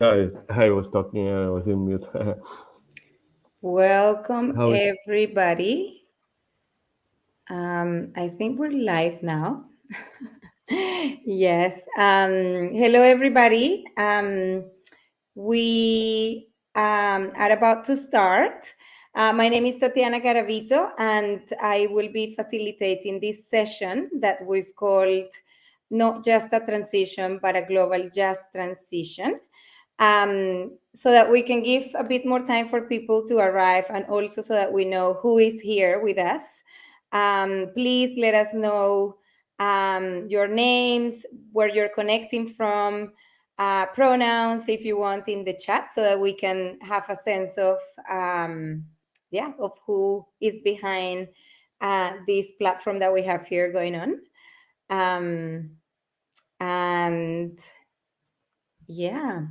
I was talking and I was in mute. Welcome, How is everybody. I think we're live now. Yes. Hello, everybody. We are about to start. My name is Tatiana Garavito, and I will be facilitating this session that we've called Not Just a Transition, but a Global Just Transition. So that we can give a bit more time for people to arrive and also so that we know who is here with us. Please let us know your names, where you're connecting from, pronouns if you want in the chat so that we can have a sense of, of who is behind this platform that we have here going on. And yeah.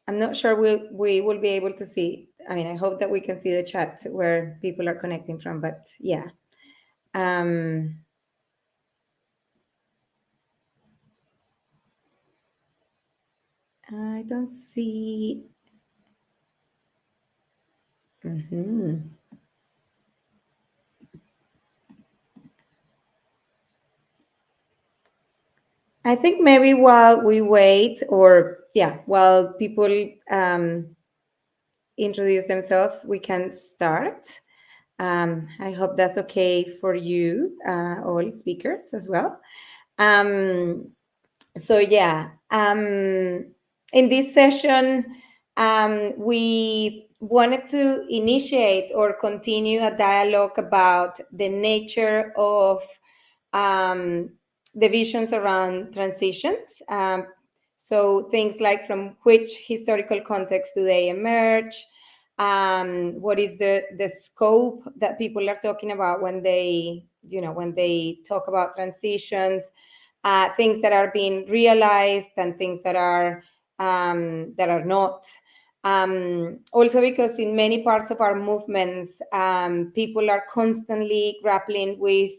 I'm not sure we will be able to see. I mean, I hope that we can see the chat where people are connecting from. But yeah, um, I don't see. Mhm. I think maybe while we wait, or yeah, while people introduce themselves, we can start. I hope that's okay for you, all speakers as well. Um, so yeah, in this session, we wanted to initiate or continue a dialogue about the nature of um, the visions around transitions. So things like from which historical context do they emerge? What is the scope that people are talking about when they talk about transitions? Things that are being realized and things that are not. Also, because in many parts of our movements, people are constantly grappling with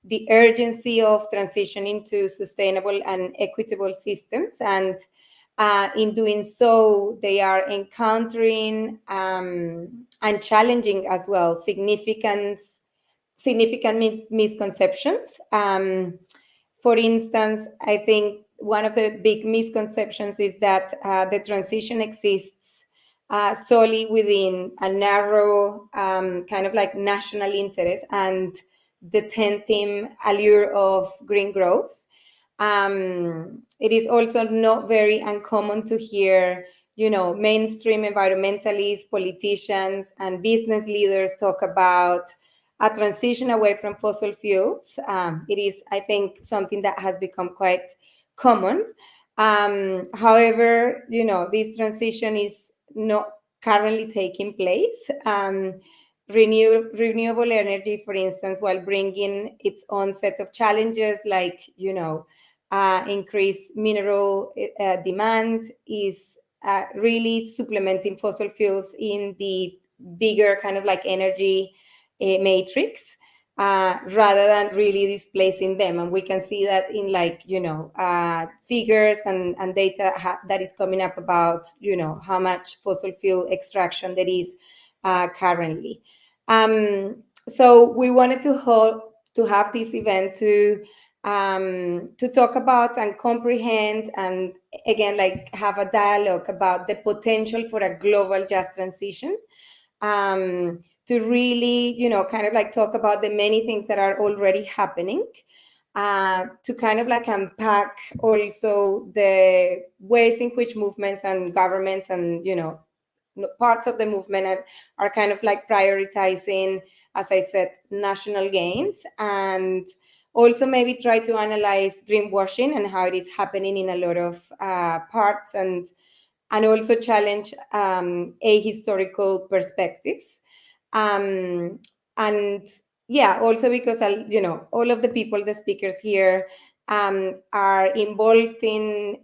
the urgency of transitioning to sustainable and equitable systems. And in doing so, they are encountering and challenging as well significant misconceptions. For instance, I think one of the big misconceptions is that the transition exists solely within a narrow kind of like national interest and the tempting allure of green growth. It is also not very uncommon to hear, mainstream environmentalists, politicians, and business leaders talk about a transition away from fossil fuels. It is, I think, something that has become quite common. However, this transition is not currently taking place. Renewable energy, for instance, while bringing its own set of challenges like, increased mineral demand, is really supplementing fossil fuels in the bigger kind of like energy matrix, rather than really displacing them. And we can see that in figures and data that is coming up about how much fossil fuel extraction there is currently. So we wanted to have this event to talk about and comprehend, and again, like have a dialogue about the potential for a global just transition, to really, kind of like talk about the many things that are already happening, to kind of like unpack also the ways in which movements and governments and, parts of the movement are kind of like prioritizing, as I said, national gains, and also maybe try to analyze greenwashing and how it is happening in a lot of parts, and also challenge ahistorical perspectives. And yeah, also because all of the people, the speakers here, are involved in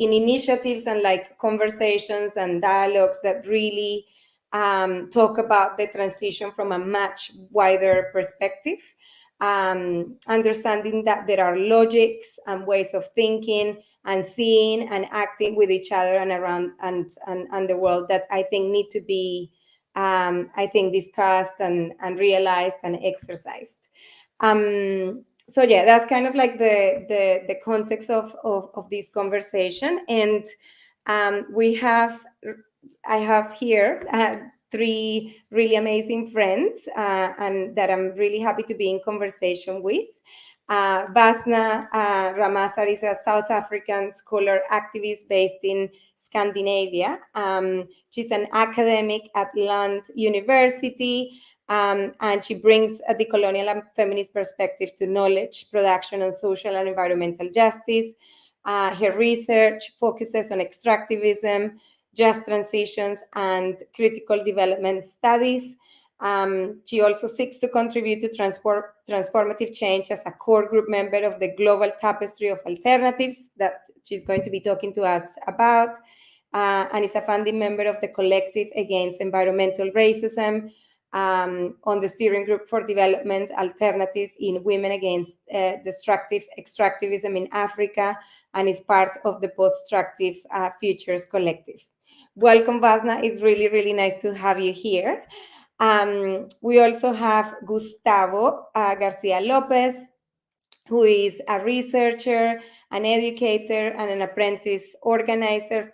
initiatives and like conversations and dialogues that really talk about the transition from a much wider perspective. understanding that there are logics and ways of thinking and seeing and acting with each other and around and the world that I think need to be I think discussed and realized and exercised. So yeah, that's kind of like the context of this conversation. And I have here three really amazing friends and that I'm really happy to be in conversation with. Basna Ramasar is a South African scholar activist based in Scandinavia. She's an academic at Lund University, and she brings a decolonial and feminist perspective to knowledge production on social and environmental justice. Her research focuses on extractivism, just transitions, and critical development studies. She also seeks to contribute to transformative change as a core group member of the Global Tapestry of Alternatives that she's going to be talking to us about, and is a founding member of the Collective Against Environmental Racism, on the Steering Group for Development Alternatives in Women Against Destructive Extractivism in Africa, and is part of the Post-Extractive Futures Collective. Welcome, Basna. It's really, really nice to have you here. We also have Gustavo Garcia Lopez, who is a researcher, an educator, and an apprentice organizer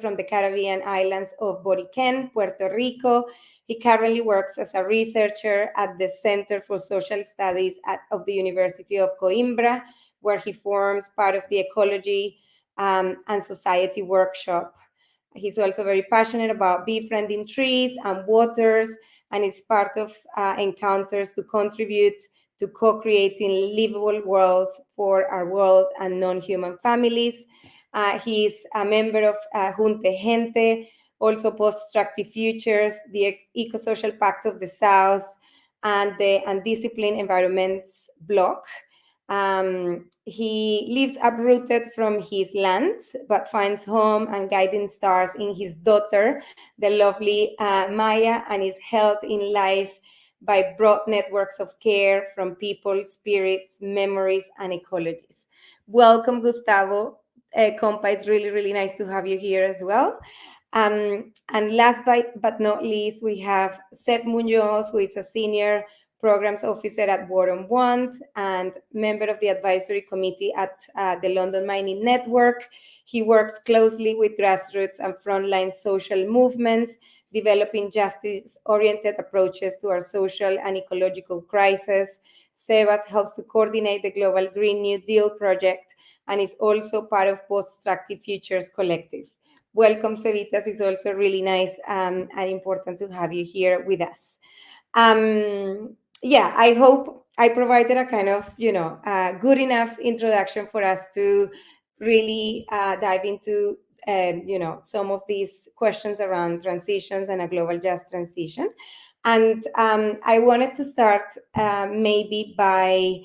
from the Caribbean islands of Boriquen, Puerto Rico. He currently works as a researcher at the Center for Social Studies of the University of Coimbra, where he forms part of the Ecology and Society workshop. He's also very passionate about befriending trees and waters, and it's part of encounters to contribute to co-creating livable worlds for our world and non-human families. He's a member of Junte Gente, also Post-Extractive Futures, the Eco-Social Pact of the South, and the Undisciplined Environments Bloc. He lives uprooted from his lands, but finds home and guiding stars in his daughter, the lovely Maya, and is held in life by broad networks of care from people, spirits, memories, and ecologies. Welcome, Gustavo. Compa, it's really, really nice to have you here as well. And last but not least, we have Seb Munoz, who is a senior programs officer at War on Want and member of the advisory committee at the London Mining Network. He works closely with grassroots and frontline social movements, developing justice-oriented approaches to our social and ecological crisis. Sebas helps to coordinate the Global Green New Deal project and is also part of Post-Extractive Futures Collective. Welcome, Cevitas. It's also really nice and important to have you here with us. Yeah, I hope I provided a kind of, good enough introduction for us to really dive into, some of these questions around transitions and a global just transition. And I wanted to start maybe by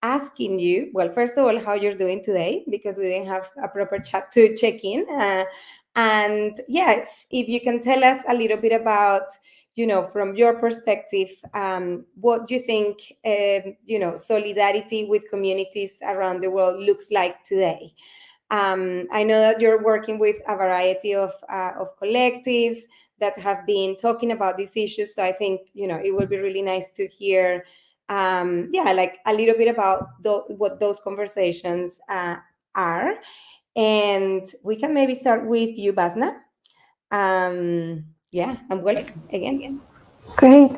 asking you, well, first of all, how you're doing today, because we didn't have a proper chat to check in. And yes, if you can tell us a little bit about, from your perspective, what you think, solidarity with communities around the world looks like today. I know that you're working with a variety of collectives that have been talking about these issues. So I think, it would be really nice to hear, like a little bit about what those conversations are. And we can maybe start with you, Basna. Yeah, and welcome again. Great.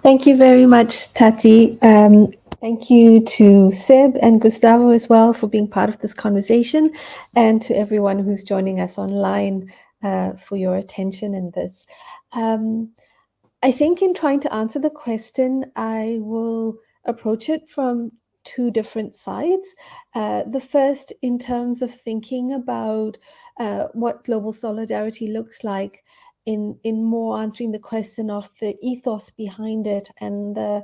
Thank you very much, Tati. Thank you to Seb and Gustavo as well for being part of this conversation, and to everyone who's joining us online for your attention in this. I think in trying to answer the question, I will approach it from two different sides. The first, in terms of thinking about what global solidarity looks like, in more answering the question of the ethos behind it and the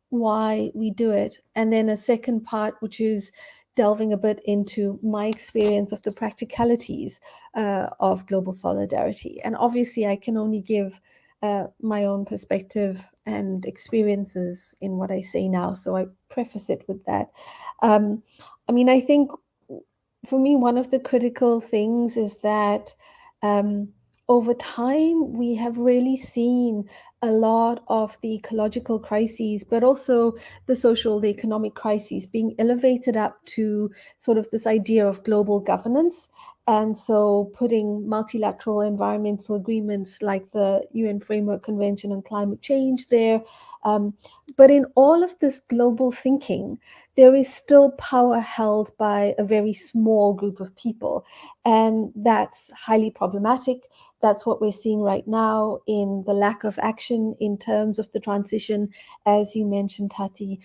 why we do it. And then a second part, which is delving a bit into my experience of the practicalities of global solidarity. And obviously, I can only give my own perspective and experiences in what I say now. So I preface it with that. I mean, I think for me, one of the critical things is that over time, we have really seen a lot of the ecological crises, but also the social, the economic crises being elevated up to sort of this idea of global governance. And so putting multilateral environmental agreements like the UN Framework Convention on Climate Change there. But in all of this global thinking, there is still power held by a very small group of people. And that's highly problematic. That's what we're seeing right now in the lack of action in terms of the transition, as you mentioned, Tati.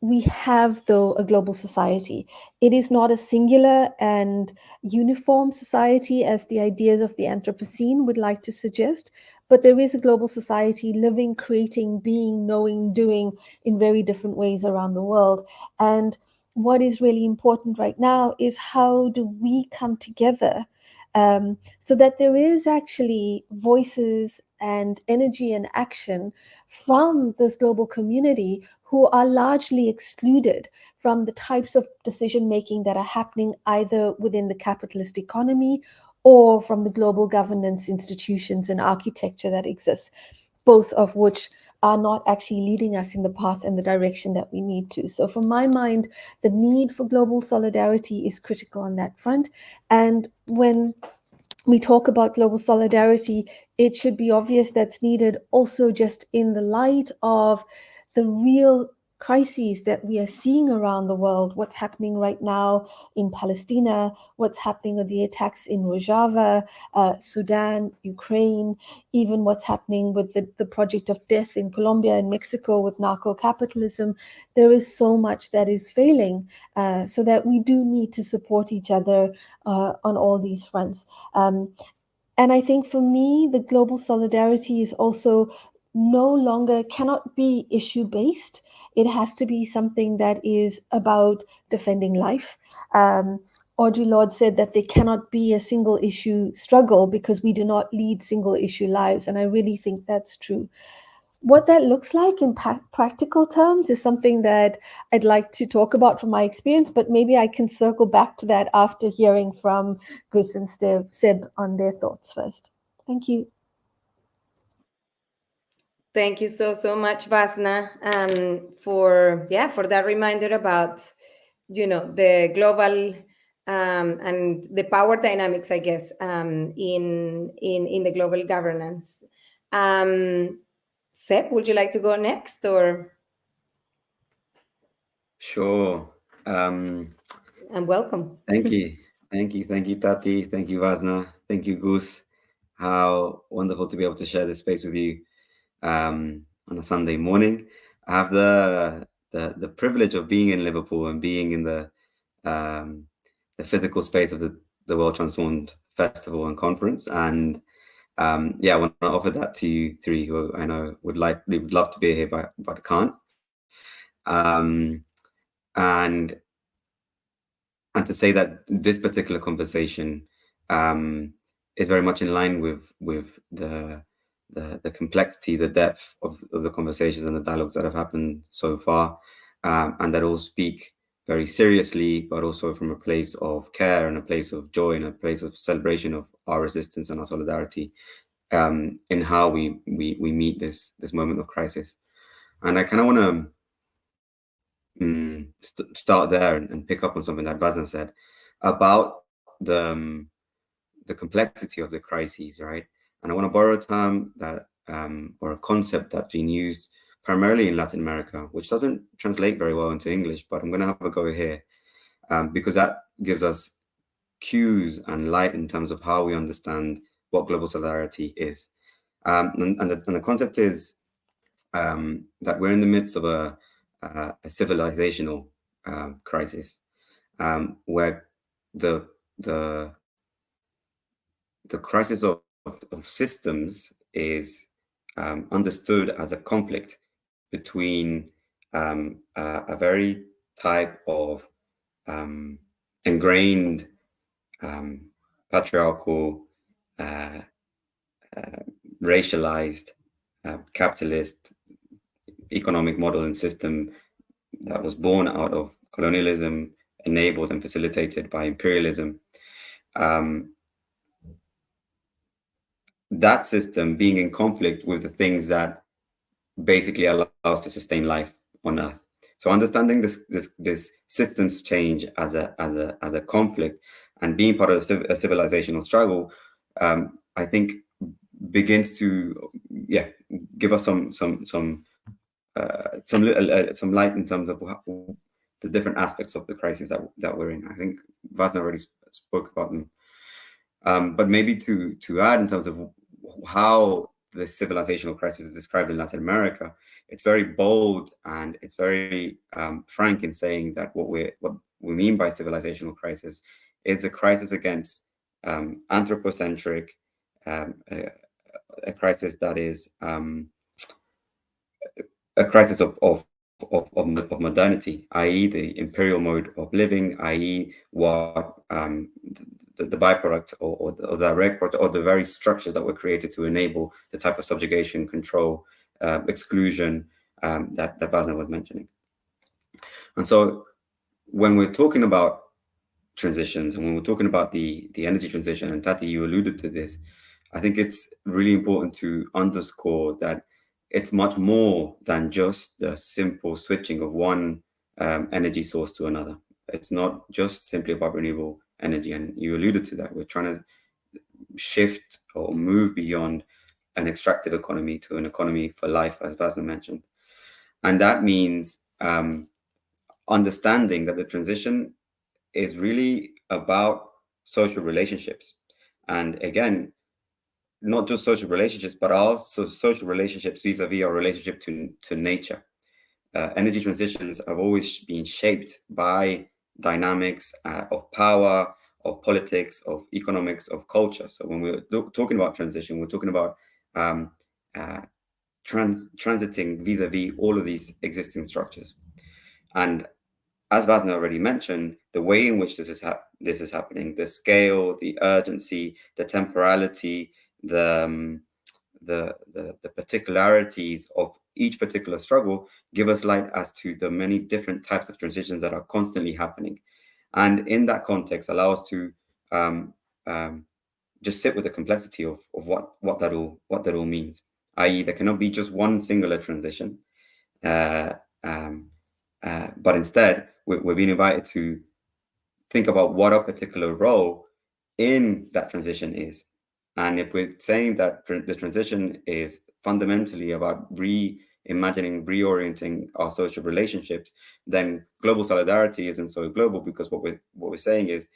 We have, though, a global society. It is not a singular and uniform society as the ideas of the Anthropocene would like to suggest, but there is a global society living, creating, being, knowing, doing in very different ways around the world. And what is really important right now is how do we come together so that there is actually voices and energy and action from this global community who are largely excluded from the types of decision making that are happening either within the capitalist economy or from the global governance institutions and architecture that exists, both of which are not actually leading us in the path and the direction that we need to. So from my mind, the need for global solidarity is critical on that front. And when we talk about global solidarity, it should be obvious that's needed also just in the light of the real crises that we are seeing around the world, what's happening right now in Palestine, what's happening with the attacks in Rojava, Sudan, Ukraine, even what's happening with the project of death in Colombia and Mexico with narco-capitalism. There is so much that is failing, so that we do need to support each other on all these fronts. And I think for me, the global solidarity is also no longer cannot be issue based. It has to be something that is about defending life. Audre Lorde said that there cannot be a single issue struggle because we do not lead single issue lives. And I really think that's true. What that looks like in practical terms is something that I'd like to talk about from my experience, but maybe I can circle back to that after hearing from Gus and Seb on their thoughts first. Thank you. Thank you so much, Vasna, for that reminder about the global and the power dynamics, I guess, in the global governance. Seb, would you like to go next, or? Sure. And welcome. Thank you, Tati. Thank you, Vasna. Thank you, Gus. How wonderful to be able to share this space with you on a Sunday morning. I have the privilege of being in Liverpool and being in the physical space of the World Transformed Festival and Conference. And I want to offer that to you three who I know would love to be here, but can't. And to say that this particular conversation is very much in line with the complexity, the depth of the conversations and the dialogues that have happened so far, and that all speak very seriously, but also from a place of care and a place of joy and a place of celebration of our resistance and our solidarity in how we meet this moment of crisis. And I kind of want to start there and pick up on something that Vasna said about the complexity of the crises, right? And I want to borrow a term that or a concept that's been used primarily in Latin America, which doesn't translate very well into English, but I'm going to have a go here because that gives us cues and light in terms of how we understand what global solidarity is. And the concept is that we're in the midst of a civilizational crisis, where the crisis of systems is understood as a conflict between a very type of ingrained patriarchal, racialized capitalist economic model and system that was born out of colonialism, enabled and facilitated by imperialism. That system being in conflict with the things that basically allow us to sustain life on Earth. So understanding this systems change as a conflict and being part of a civilizational struggle, I think begins to give us some light in terms of the different aspects of the crisis that we're in. I think Vazna already spoke about them, but maybe to add in terms of how the civilizational crisis is described in Latin America, it's very bold and it's very frank in saying that what we mean by civilizational crisis is a crisis against anthropocentric, a crisis that is a crisis of modernity, i.e. the imperial mode of living, i.e. what the byproduct or the direct product or the very structures that were created to enable the type of subjugation, control, exclusion that Vazna was mentioning. And so when we're talking about transitions and when we're talking about the energy transition, and Tati, you alluded to this, I think it's really important to underscore that it's much more than just the simple switching of one energy source to another. It's not just simply about renewable energy, and you alluded to that. We're trying to shift or move beyond an extractive economy to an economy for life, as Vazna mentioned. And that means understanding that the transition is really about social relationships. And again, not just social relationships, but also social relationships vis-a-vis our relationship to nature. Energy transitions have always been shaped by dynamics of power, of politics, of economics, of culture. So when we're talking about transition, we're talking about transiting vis-a-vis all of these existing structures. And as Vazna already mentioned, the way in which this is happening, the scale, the urgency, the temporality, the particularities of each particular struggle give us light as to the many different types of transitions that are constantly happening. And in that context, allow us to just sit with the complexity of what that all means, i.e. there cannot be just one singular transition, but instead we're being invited to think about what a particular role in that transition is. And if we're saying that the transition is fundamentally about reimagining, reorienting our social relationships, then global solidarity isn't so global, because what we're saying is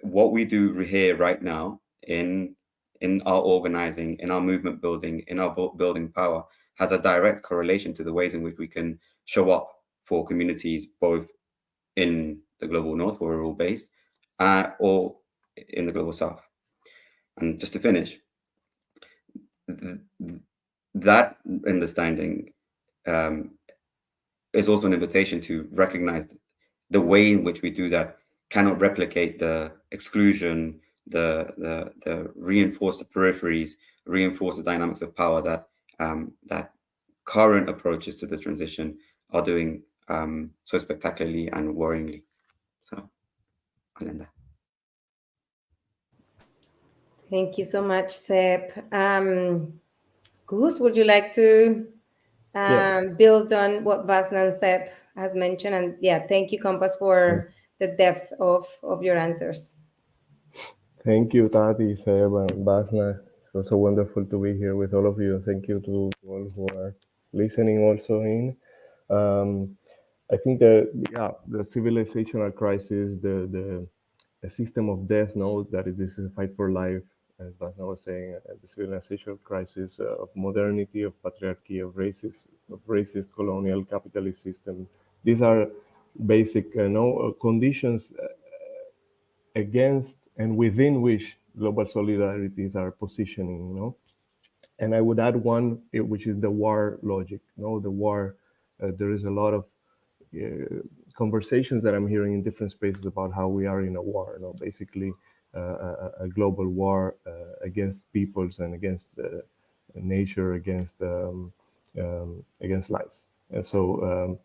what we do here right now in our organizing, in our movement building, in our building power has a direct correlation to the ways in which we can show up for communities both in the global north, where we're all based, or in the global south. And just to finish, that understanding is also an invitation to recognize the way in which we do that cannot replicate the exclusion, the reinforce the peripheries, reinforce the dynamics of power that that current approaches to the transition are doing so spectacularly and worryingly. So, I'll end there. Thank you so much, Seb. Gus, would you like to build on what Vazna and Seb has mentioned? And yeah, thank you, Compass, for the depth of your answers. Thank you, Tati, Seb, and Vazna. It's also wonderful to be here with all of you. Thank you to all who are listening also in. I think the civilizational crisis, the system of death, that this is a fight for life, as Vazna was saying, the civilizational crisis of modernity, of patriarchy, of racist colonial capitalist system. These are basic conditions against and within which global solidarities are positioning, And I would add one, which is the war logic. The war, there is a lot of conversations that I'm hearing in different spaces about how we are in a war, basically a global war against peoples and against nature, against life. And so,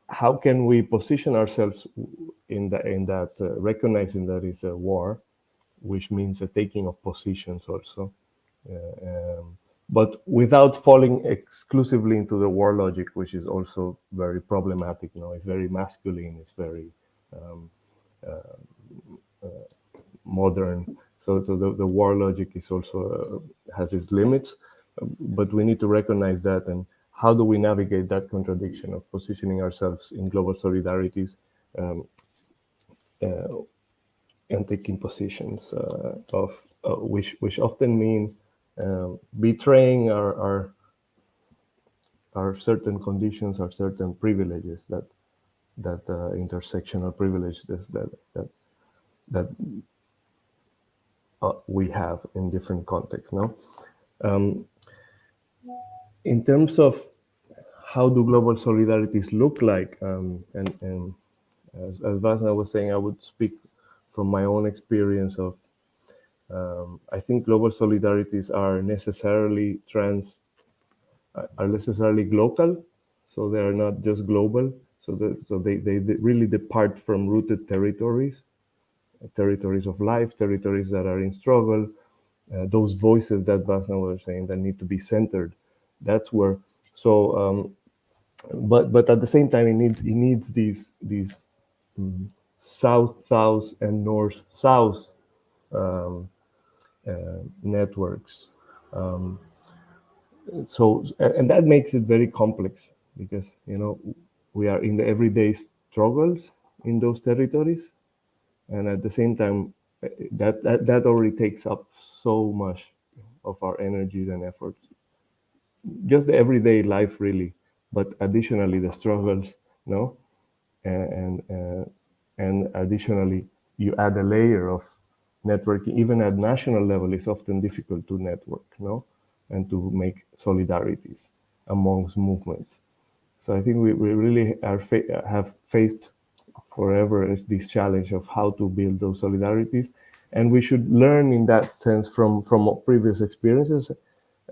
how can we position ourselves in that recognizing that it's a war, which means a taking of positions also, but without falling exclusively into the war logic, which is also very problematic. It's very masculine, it's very modern. So the war logic is also has its limits, but we need to recognize that. And how do we navigate that contradiction of positioning ourselves in global solidarities and taking positions of which often mean betraying our certain conditions, our certain privileges, that intersectional privileges that we have in different contexts. Now, in terms of how do global solidarities look like, and as Vasna was saying, I would speak from my own experience of I think global solidarities are necessarily global, so they are not just global. So they really depart from rooted territories of life, territories that are in struggle, those voices that Vasna was saying that need to be centered. That's where. So, but at the same time, it needs these south-south and north-south networks. So, and that makes it very complex because we are in the everyday struggles in those territories, and at the same time, that already takes up so much of our energies and efforts. Just the everyday life, really, but additionally the struggles, no, and additionally you add a layer of networking. Even at national level, it's often difficult to network, no, and to make solidarities amongst movements. So I think we really have faced forever this challenge of how to build those solidarities, and we should learn in that sense from previous experiences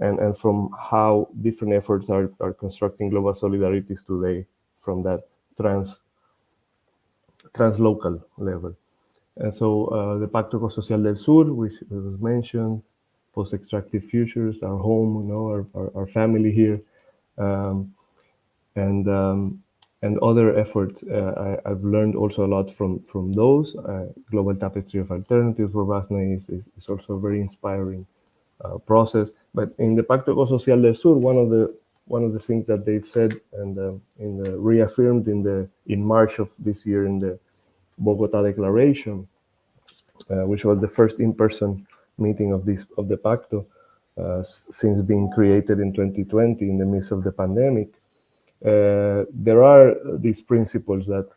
and from how different efforts are constructing global solidarities today from that translocal level. And so the Pacto Ecosocial del Sur, which was mentioned, post-extractive futures, our home, our family here, and other efforts. I've learned also a lot from those. Global Tapestry of Alternatives for Vasna is also a very inspiring process. But in the Pacto Ecosocial del Sur, one of the things that they've said and reaffirmed in March of this year in the Bogota Declaration, which was the first in-person meeting of the Pacto since being created in 2020 in the midst of the pandemic. There are these principles that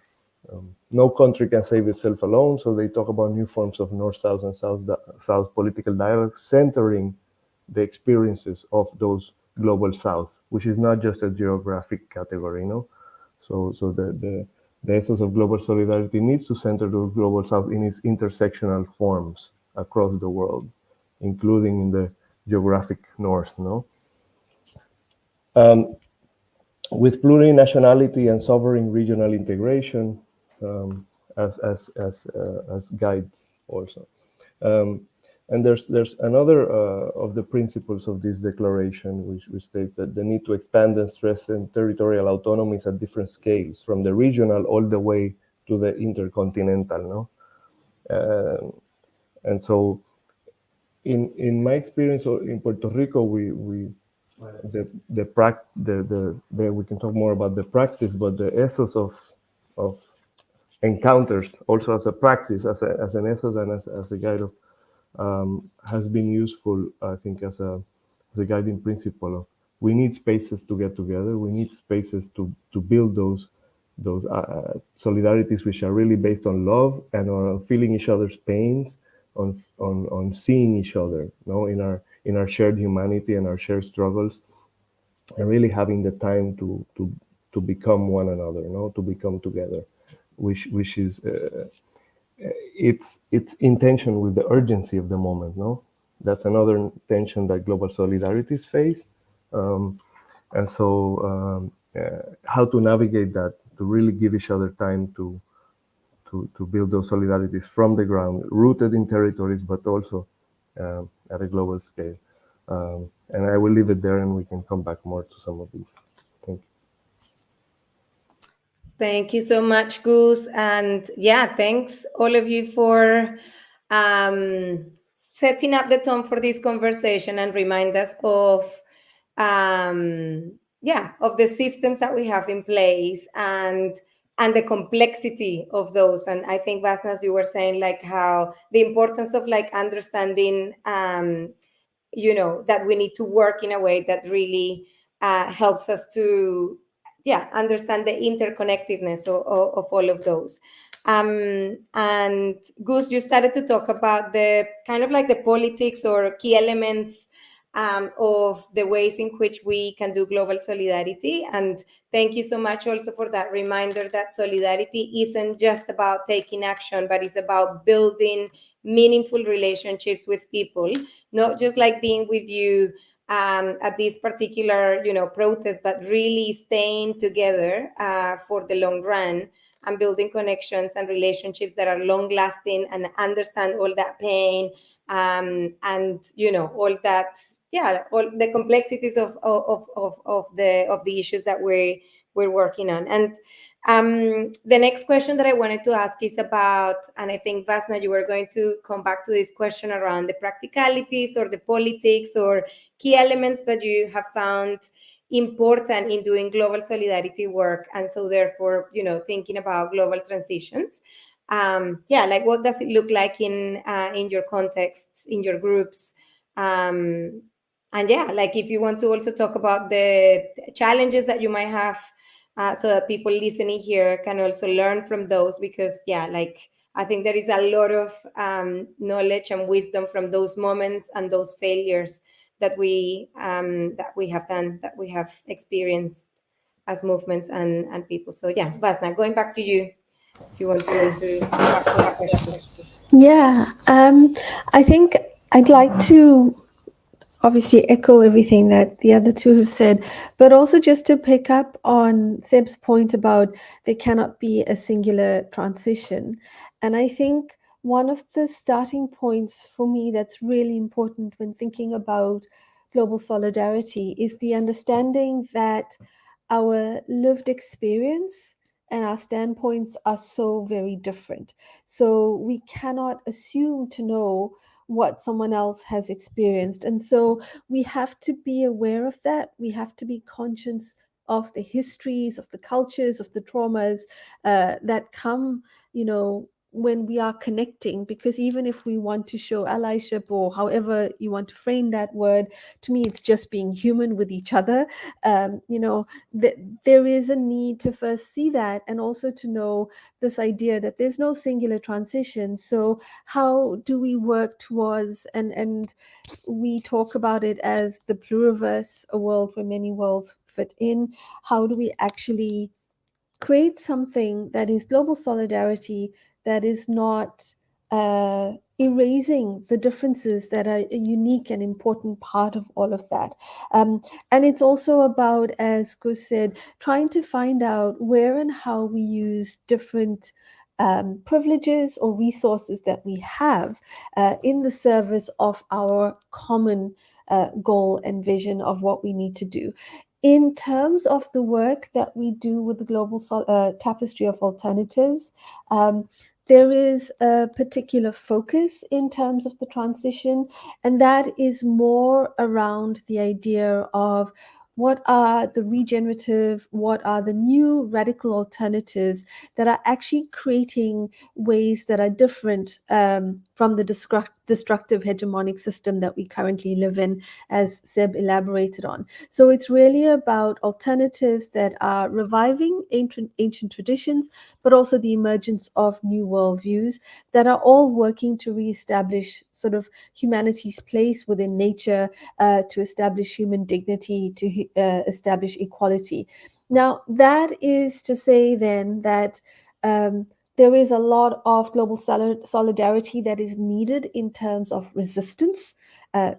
no country can save itself alone, so they talk about new forms of North-South and South political dialogue, centering the experiences of those global South, which is not just a geographic category, So the essence of global solidarity needs to center the global South in its intersectional forms across the world, including in the geographic North, with plurinationality and sovereign regional integration as guides also. And there's another of the principles of this declaration, which states that the need to expand and strengthen territorial autonomies at different scales, from the regional all the way to the intercontinental, and so in my experience in Puerto Rico, we can talk more about the practice, but the essence of encounters also as a praxis, as an ethos and as a guide of has been useful, I think, as a guiding principle of we need spaces to get together. We need spaces to build those solidarities which are really based on love and on feeling each other's pains, on seeing each other, in our shared humanity and our shared struggles, and really having the time to become one another, to become together, which is it's in tension with the urgency of the moment, that's another tension that global solidarities face. And so how to navigate that, to really give each other time to build those solidarities from the ground, rooted in territories, but also at a global scale. And I will leave it there, and we can come back more to some of these. Thank you. Thank you so much, Gus. And yeah, thanks all of you for setting up the tone for this conversation and remind us of of the systems that we have in place and the complexity of those. And I think, Vasna, as you were saying, like how the importance of like understanding that we need to work in a way that really helps us to understand the interconnectedness of all of those. And Gus, you started to talk about the kind of like the politics or key elements of the ways in which we can do global solidarity. And thank you so much also for that reminder that solidarity isn't just about taking action, but it's about building meaningful relationships with people, not just like being with you at this particular protest, but really staying together for the long run and building connections and relationships that are long lasting and understand all that pain and all that all the complexities of the issues that we're working on. And the next question that I wanted to ask is about, and I think, Vasna, you were going to come back to this question around the practicalities or the politics or key elements that you have found important in doing global solidarity work. And so therefore, thinking about global transitions. Like what does it look like in your contexts, in your groups? And like if you want to also talk about the challenges that you might have, so that people listening here can also learn from those, because like I think there is a lot of knowledge and wisdom from those moments and those failures that we have done, that we have experienced as movements and people. So Vasna, going back to you, if you want to start with the question. Yeah, I think I'd like to obviously echo everything that the other two have said, but also just to pick up on Seb's point about there cannot be a singular transition. And I think one of the starting points for me that's really important when thinking about global solidarity is the understanding that our lived experience and our standpoints are so very different. So we cannot assume to know what someone else has experienced. And so we have to be aware of that. We have to be conscious of the histories, of the cultures, of the traumas that come, when we are connecting. Because even if we want to show allyship, or however you want to frame that word, to me, it's just being human with each other. There is a need to first see that, and also to know this idea that there's no singular transition. So how do we work towards, and we talk about it as the pluriverse, a world where many worlds fit in. How do we actually create something that is global solidarity, that is not erasing the differences that are a unique and important part of all of that. And it's also about, as Gus said, trying to find out where and how we use different privileges or resources that we have in the service of our common goal and vision of what we need to do. In terms of the work that we do with the global tapestry of alternatives, there is a particular focus in terms of the transition, and that is more around the idea of what are the regenerative, what are the new radical alternatives that are actually creating ways that are different from the destructive hegemonic system that we currently live in, as Seb elaborated on. So it's really about alternatives that are reviving ancient traditions, but also the emergence of new worldviews that are all working to reestablish sort of humanity's place within nature, to establish human dignity, to establish equality. Now, that is to say then that there is a lot of global solidarity that is needed in terms of resistance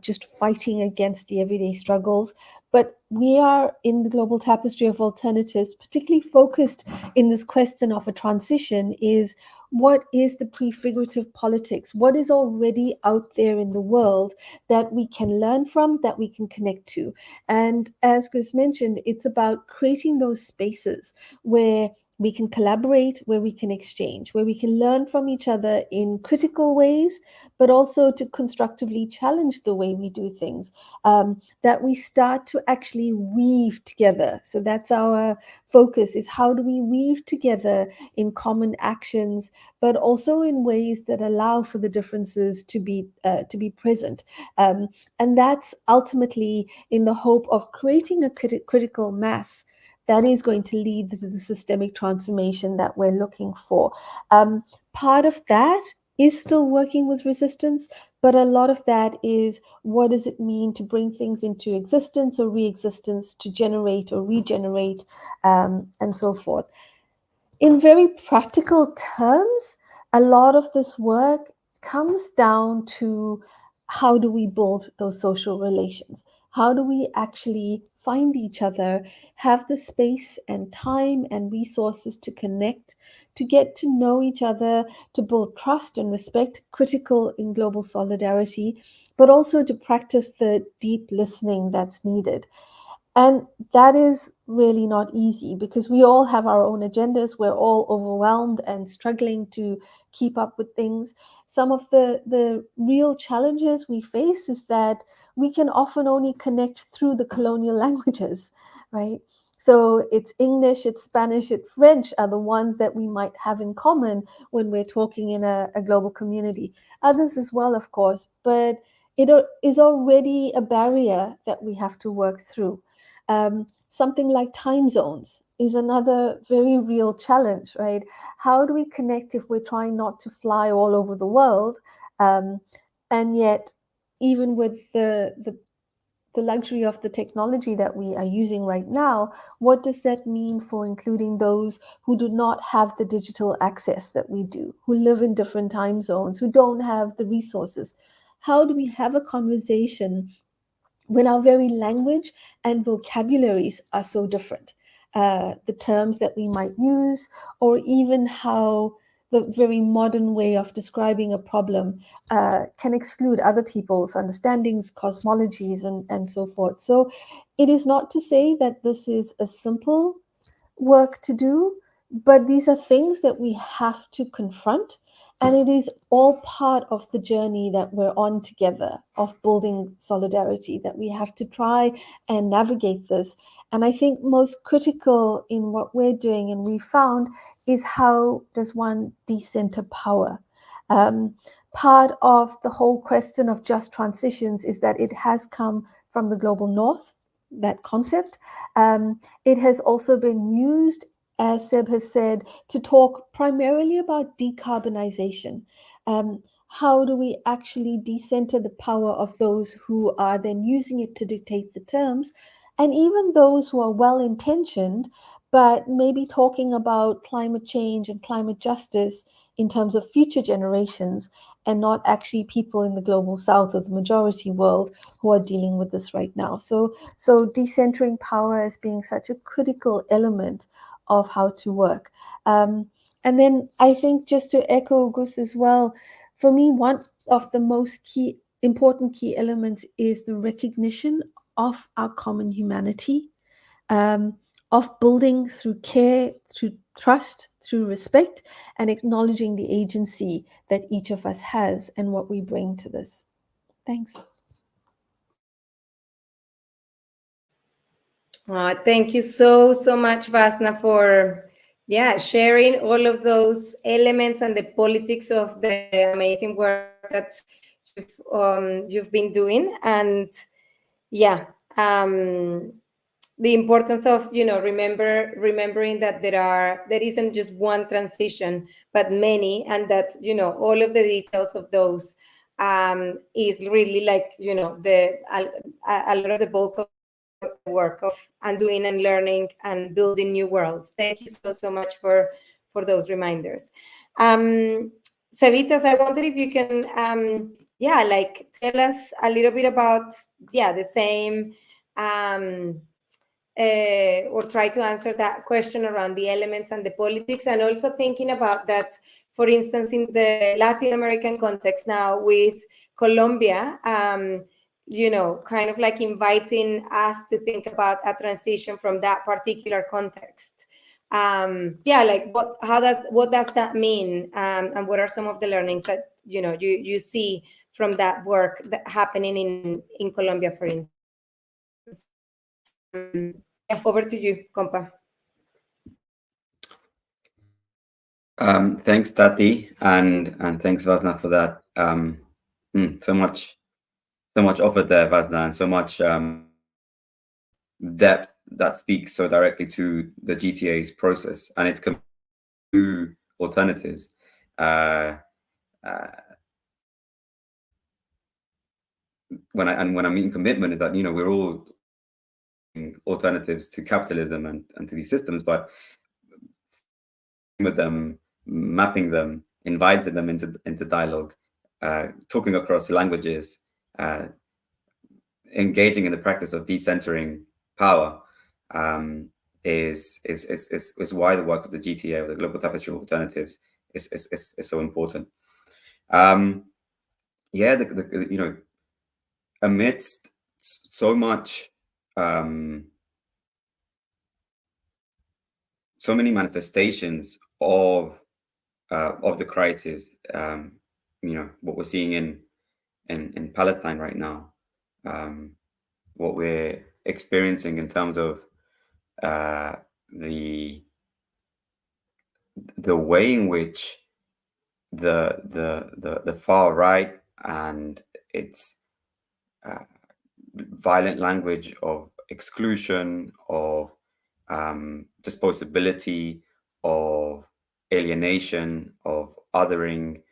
just fighting against the everyday struggles. But we are in the global tapestry of alternatives, particularly focused in this question of a transition, is what is the prefigurative politics? What is already out there in the world that we can learn from, that we can connect to? And as Chris mentioned, it's about creating those spaces where we can collaborate, where we can exchange, where we can learn from each other in critical ways, but also to constructively challenge the way we do things, that we start to actually weave together. So that's our focus, is how do we weave together in common actions, but also in ways that allow for the differences to be present. And that's ultimately in the hope of creating a critical mass that is going to lead to the systemic transformation that we're looking for. Part of that is still working with resistance, but a lot of that is what does it mean to bring things into existence or re-existence, to generate or regenerate, and so forth. In very practical terms, a lot of this work comes down to how do we build those social relations? How do we actually find each other, have the space and time and resources to connect, to get to know each other, to build trust and respect, critical in global solidarity, but also to practice the deep listening that's needed. And that is really not easy because we all have our own agendas. We're all overwhelmed and struggling to keep up with things. Some of the real challenges we face is that we can often only connect through the colonial languages, right? So it's English, it's Spanish, it's French are the ones that we might have in common when we're talking in a global community. Others as well, of course, but it is already a barrier that we have to work through. Something like time zones is another very real challenge, right? How do we connect if we're trying not to fly all over the world? And yet, even with the luxury of the technology that we are using right now, what does that mean for including those who do not have the digital access that we do, who live in different time zones, who don't have the resources? How do we have a conversation when our very language and vocabularies are so different? The terms that we might use, or even how the very modern way of describing a problem can exclude other people's understandings, cosmologies, and so forth. So it is not to say that this is a simple work to do, but these are things that we have to confront. And it is all part of the journey that we're on together of building solidarity, that we have to try and navigate this. And I think most critical in what we're doing, and we found, is how does one decenter power? Part of the whole question of just transitions is that it has come from the global north, that concept. It has also been used, as Seb has said, to talk primarily about decarbonization. How do we actually decenter the power of those who are then using it to dictate the terms, and even those who are well-intentioned, but maybe talking about climate change and climate justice in terms of future generations, and not actually people in the global south or the majority world who are dealing with this right now. So decentering power as being such a critical element of how to work. And then I think, just to echo Gus as well, for me, one of the most important key elements is the recognition of our common humanity, of building through care, through trust, through respect, and acknowledging the agency that each of us has and what we bring to this. Thanks. Thank you so much, Vasna, for sharing all of those elements and the politics of the amazing work that you've been doing. And the importance of remembering that there isn't just one transition but many, and that all of the details of those is really like a lot of the bulk of the work of undoing and learning and building new worlds. Thank you so much for those reminders. Savitas, I wonder if you can yeah, like tell us a little bit about, yeah, the same, um, or try to answer that question around the elements and the politics, and also thinking about that, for instance, in the Latin American context now with Colombia, kind of like inviting us to think about a transition from that particular context. Yeah, like what does that mean, and what are some of the learnings that you see from that work that happening in Colombia, for instance? Yeah, over to you, compa. Thanks, Tati, and thanks, Vasna, for that. So much offered there, Vasna, and so much depth that speaks so directly to the GTA's process and its to alternatives. When I mean commitment, is that we're all alternatives to capitalism and to these systems, but with them, mapping them, inviting them into dialogue, talking across languages, engaging in the practice of decentering power, is why the work of the GTA, of the Global Tapestry of Alternatives, is so important. Yeah, amidst so much, so many manifestations of the crisis, what we're seeing in Palestine right now, what we're experiencing in terms of the way in which the far right and its violent language of exclusion, of disposability, of alienation, of othering,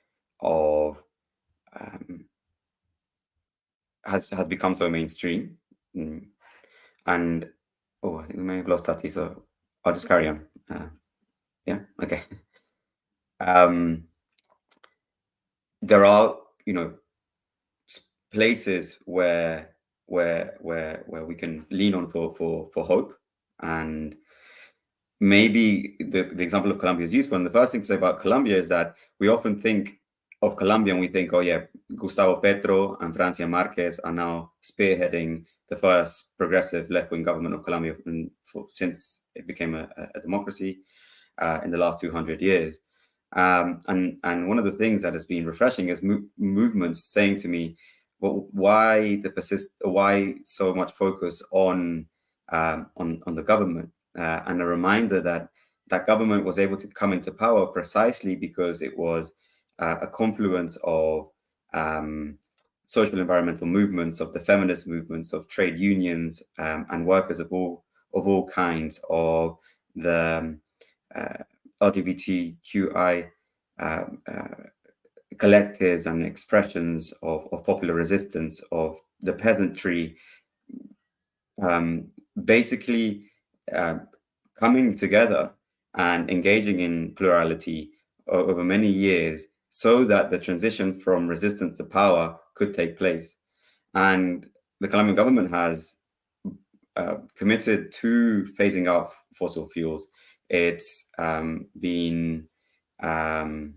of has become so mainstream. And I think we may have lost Tati, so I'll just carry on. Yeah, okay. There are places where we can lean on for hope, and maybe the example of Colombia is useful. And the first thing to say about Colombia is that we often think of Colombia and we think, oh yeah, Gustavo Petro and Francia Marquez are now spearheading the first progressive left-wing government of Colombia since it became a democracy in the last 200 years. And one of the things that has been refreshing is movements saying to me, well, why so much focus on the government, and a reminder that government was able to come into power precisely because it was a confluence of social environmental movements, of the feminist movements, of trade unions, and workers of all kinds, of the LGBTQI collectives and expressions of popular resistance, of the peasantry, basically coming together and engaging in plurality over many years so that the transition from resistance to power could take place. And the Colombian government has committed to phasing out fossil fuels. It's been very,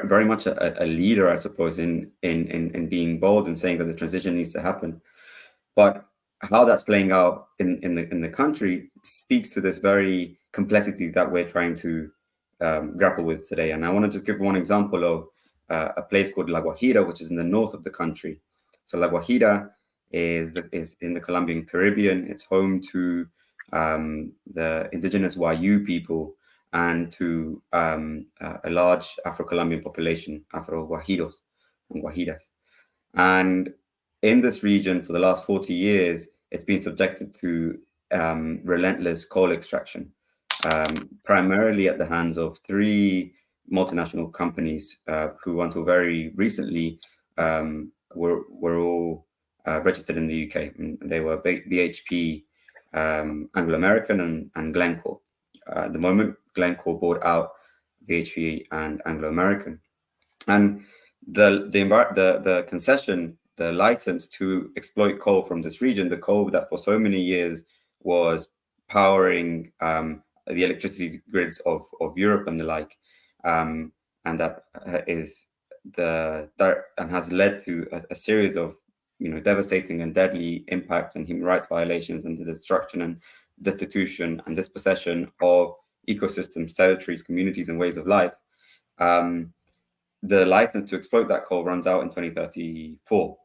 very much a leader, I suppose, in being bold and saying that the transition needs to happen. But how that's playing out in the country speaks to this very complexity that we're trying to grapple with today. And I want to just give one example of a place called La Guajira, which is in the north of the country. So La Guajira is in the Colombian Caribbean. It's home to the indigenous Wayu people and to a large Afro-Colombian population, Afro-Guajiros and Guajiras. And in this region, for the last 40 years, it's been subjected to relentless coal extraction, primarily at the hands of three multinational companies who, until very recently, were all registered in the UK. And they were BHP, Anglo American, and Glencore. At the moment, Glencore bought out BHP and Anglo American. And the concession, the license to exploit coal from this region, the coal that for so many years was powering the electricity grids of Europe and the like, and that has led to a series of devastating and deadly impacts and human rights violations and the destruction and destitution and dispossession of ecosystems, territories, communities, and ways of life. The license to exploit that coal runs out in 2034.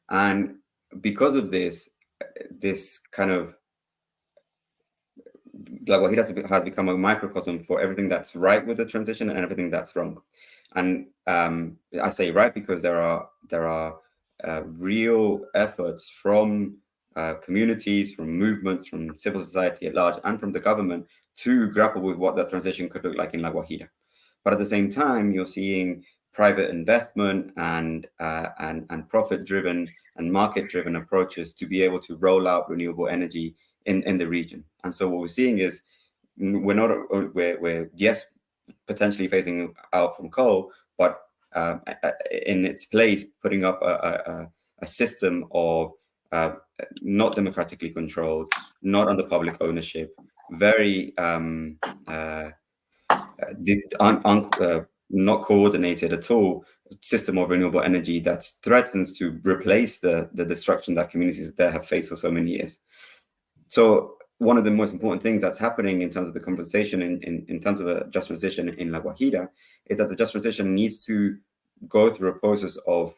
And because of this kind of, La Guajira has become a microcosm for everything that's right with the transition and everything that's wrong. And I say right because there are real efforts from communities, from movements, from civil society at large, and from the government to grapple with what that transition could look like in La Guajira. But at the same time, you're seeing private investment and profit-driven and market-driven approaches to be able to roll out renewable energy in the region. And so what we're seeing is we're yes, potentially phasing out from coal, but in its place, putting up a system of not democratically controlled, not under public ownership, very not coordinated at all system of renewable energy that threatens to replace the destruction that communities there have faced for so many years. So one of the most important things that's happening in terms of the conversation in terms of the just transition in La Guajira is that the just transition needs to go through a process of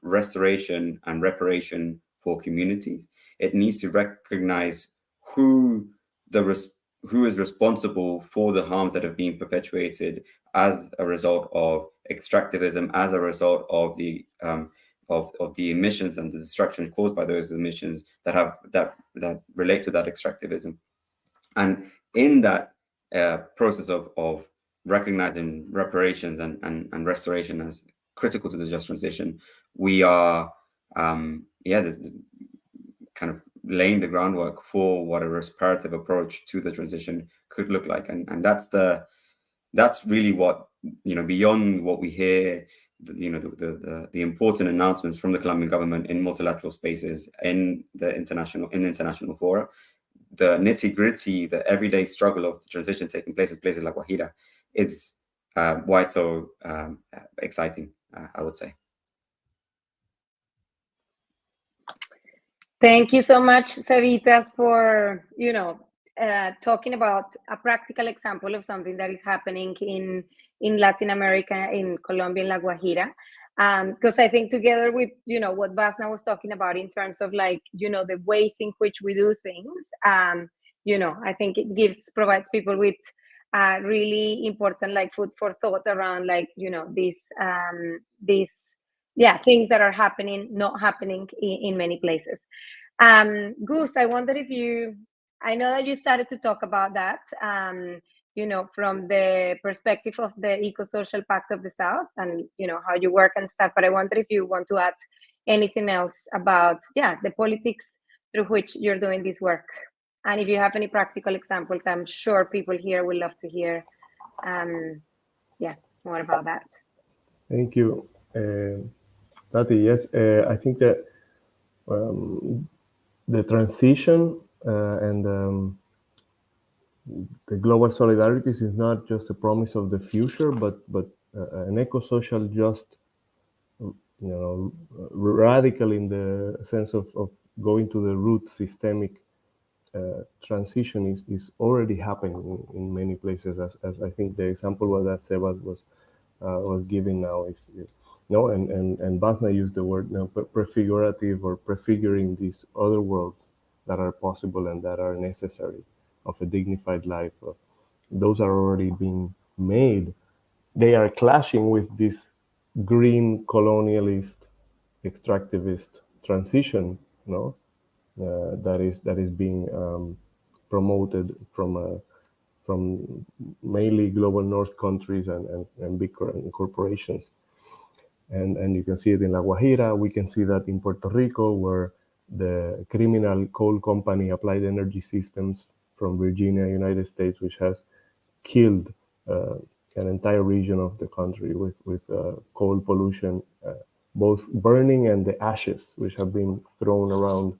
restoration and reparation for communities. It needs to recognize who is responsible for the harms that have been perpetuated as a result of extractivism, as a result of the emissions and the destruction caused by those emissions that relate to that extractivism. And in that process of recognizing reparations and restoration as critical to the just transition, we are kind of laying the groundwork for what a reparative approach to the transition could look like. And that's really what, beyond what we hear, the important announcements from the Colombian government in multilateral spaces, in international fora, the nitty-gritty, the everyday struggle of the transition taking place in places like Guajira is why it's so exciting, I would say. Thank you so much, Savitas, for talking about a practical example of something that is happening in Latin America, in Colombia, in La Guajira. Because I think together with what Basna was talking about in terms of the ways in which we do things, I think it provides people with really important food for thought around these things that are not happening in many places. Gus, I wonder I know that you started to talk about that, from the perspective of the Eco-Social Pact of the South and, how you work and stuff, but I wonder if you want to add anything else about, the politics through which you're doing this work. And if you have any practical examples, I'm sure people here will love to hear, more about that. Thank you. Tati, yes, I think that the transition and the global solidarities is not just a promise of the future, but an eco-social just, radical in the sense of going to the root systemic transition is already happening in many places, as I think the example that Sebas was giving now is, and Basna used the word prefigurative or prefiguring these other worlds that are possible and that are necessary of a dignified life. Those are already being made. They are clashing with this green colonialist, extractivist transition, that is being promoted from mainly global north countries and big corporations. And you can see it in La Guajira. We can see that in Puerto Rico, where the criminal coal company Applied Energy Systems from Virginia, United States, which has killed an entire region of the country with coal pollution, both burning and the ashes which have been thrown around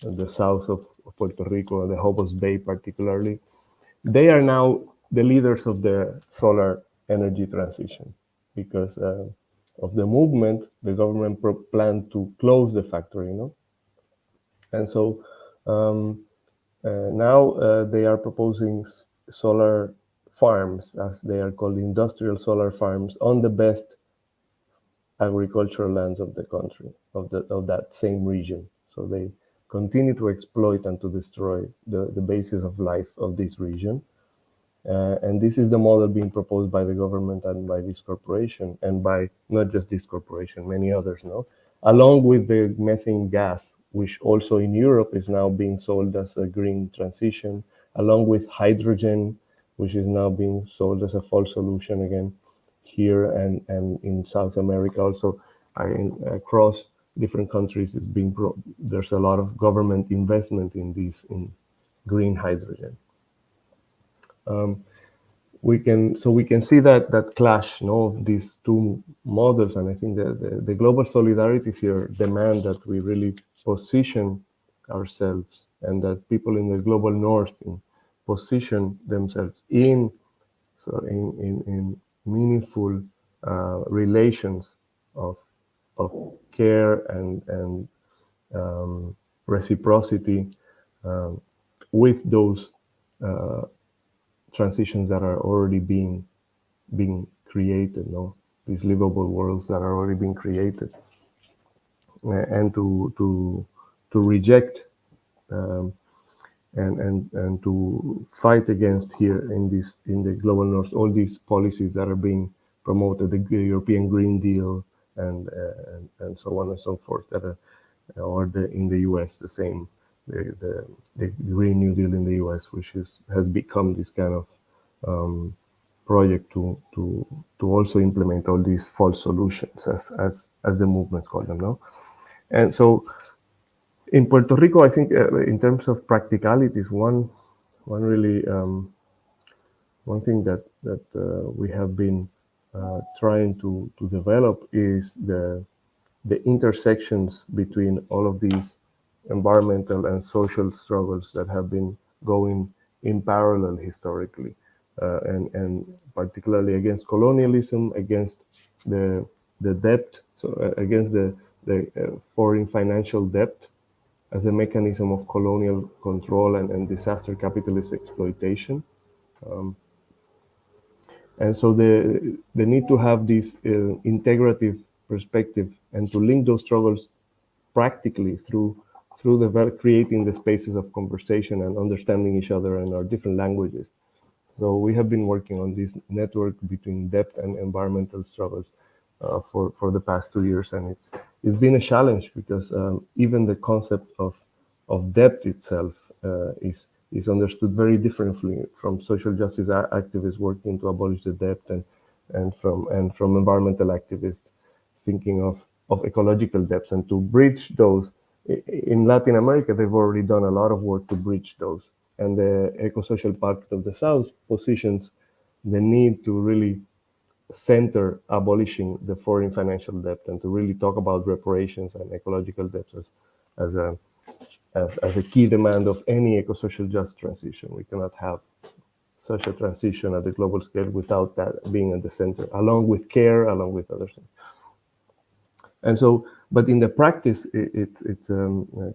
the south of Puerto Rico, the Hobos Bay particularly. They are now the leaders of the solar energy transition because of the movement. The government planned to close the factory, and so now they are proposing solar farms, as they are called, industrial solar farms, on the best agricultural lands of the country, of that same region. So they continue to exploit and to destroy the basis of life of this region. And this is the model being proposed by the government and by this corporation, and by not just this corporation, many others, along with the methane gas, which also in Europe is now being sold as a green transition, along with hydrogen, which is now being sold as a false solution again here and in South America also. Across different countries, there's a lot of government investment in green hydrogen. We can see that clash, of these two models, and I think that the global solidarities here demand that we really position ourselves, and that people in the global north position themselves in meaningful relations of care and reciprocity with those transitions that are already being created, these livable worlds that are already being created, and to reject and to fight against here in the global north all these policies that are being promoted, the European Green Deal and so on and so forth, that or in the US the same, the Green New Deal in the US, which has become this kind of project to also implement all these false solutions, as the movements call them now. And so in Puerto Rico, I think in terms of practicalities, one thing that we have been trying to develop is the intersections between all of these environmental and social struggles that have been going in parallel historically, and particularly against colonialism, against the debt, so against the foreign financial debt as a mechanism of colonial control and disaster capitalist exploitation. And so the need to have this integrative perspective and to link those struggles practically through creating the spaces of conversation and understanding each other and our different languages. So we have been working on this network between depth and environmental struggles for the past 2 years, and it's been a challenge because even the concept of depth itself is understood very differently from social justice activists working to abolish the debt and from environmental activists thinking of ecological depths, and to bridge those. In Latin America, they've already done a lot of work to bridge those. And the Eco-Social Pact of the South positions the need to really center abolishing the foreign financial debt and to really talk about reparations and ecological debts as a key demand of any eco-social just transition. We cannot have such a transition at the global scale without that being at the center, along with care, along with other things. And so, but in the practice, it's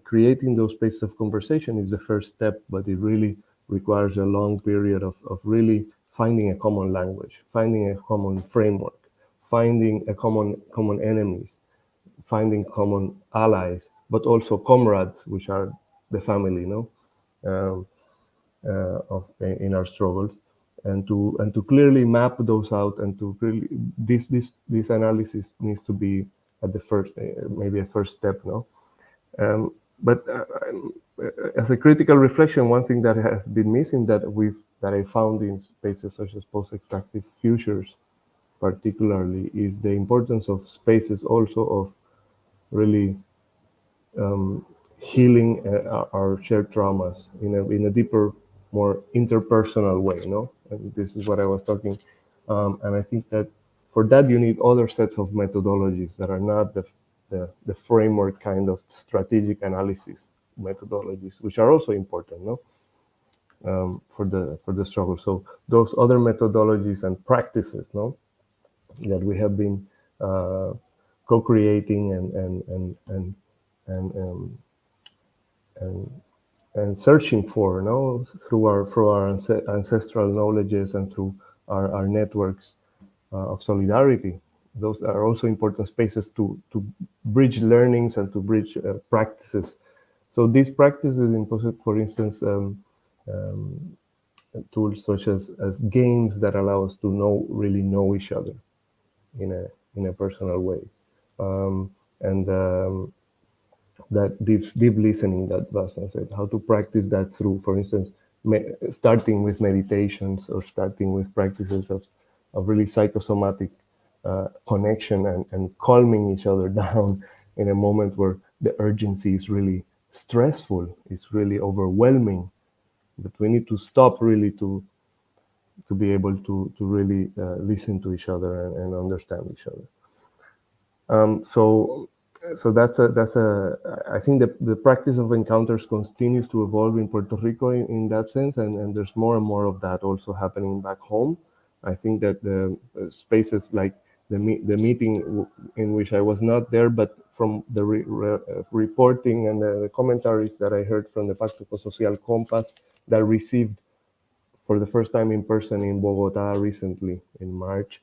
creating those spaces of conversation is the first step, but it really requires a long period of really finding a common language, finding a common framework, finding a common enemies, finding common allies, but also comrades, which are the family, in our struggles, and to clearly map those out, and to really this analysis needs to be at the first, maybe a first step, but as a critical reflection, one thing that has been missing that I found in spaces such as post-extractive futures, particularly, is the importance of spaces also of really healing our shared traumas in a deeper, more interpersonal way, And this is what I was talking And I think that for that, you need other sets of methodologies that are not the framework kind of strategic analysis methodologies, which are also important, no, for the struggle. So those other methodologies and practices, no, that we have been co-creating and searching for, no, through our ancestral knowledges and through our networks of solidarity. Those are also important spaces to bridge learnings and to bridge practices. So these practices impose, for instance, tools such as games that allow us to really know each other in a personal way, and that deep listening that Bastian said, how to practice that through, for instance, starting with meditations or starting with practices of really psychosomatic connection and calming each other down in a moment where the urgency is really stressful, it's really overwhelming. But we need to stop really to be able to really listen to each other and understand each other. So that's I think the practice of encounters continues to evolve in Puerto Rico in that sense, and there's more and more of that also happening back home. I think that the spaces like the meeting in which I was not there, but from the reporting and the commentaries that I heard from the Pacto Social Compass that received for the first time in person in Bogota recently in March,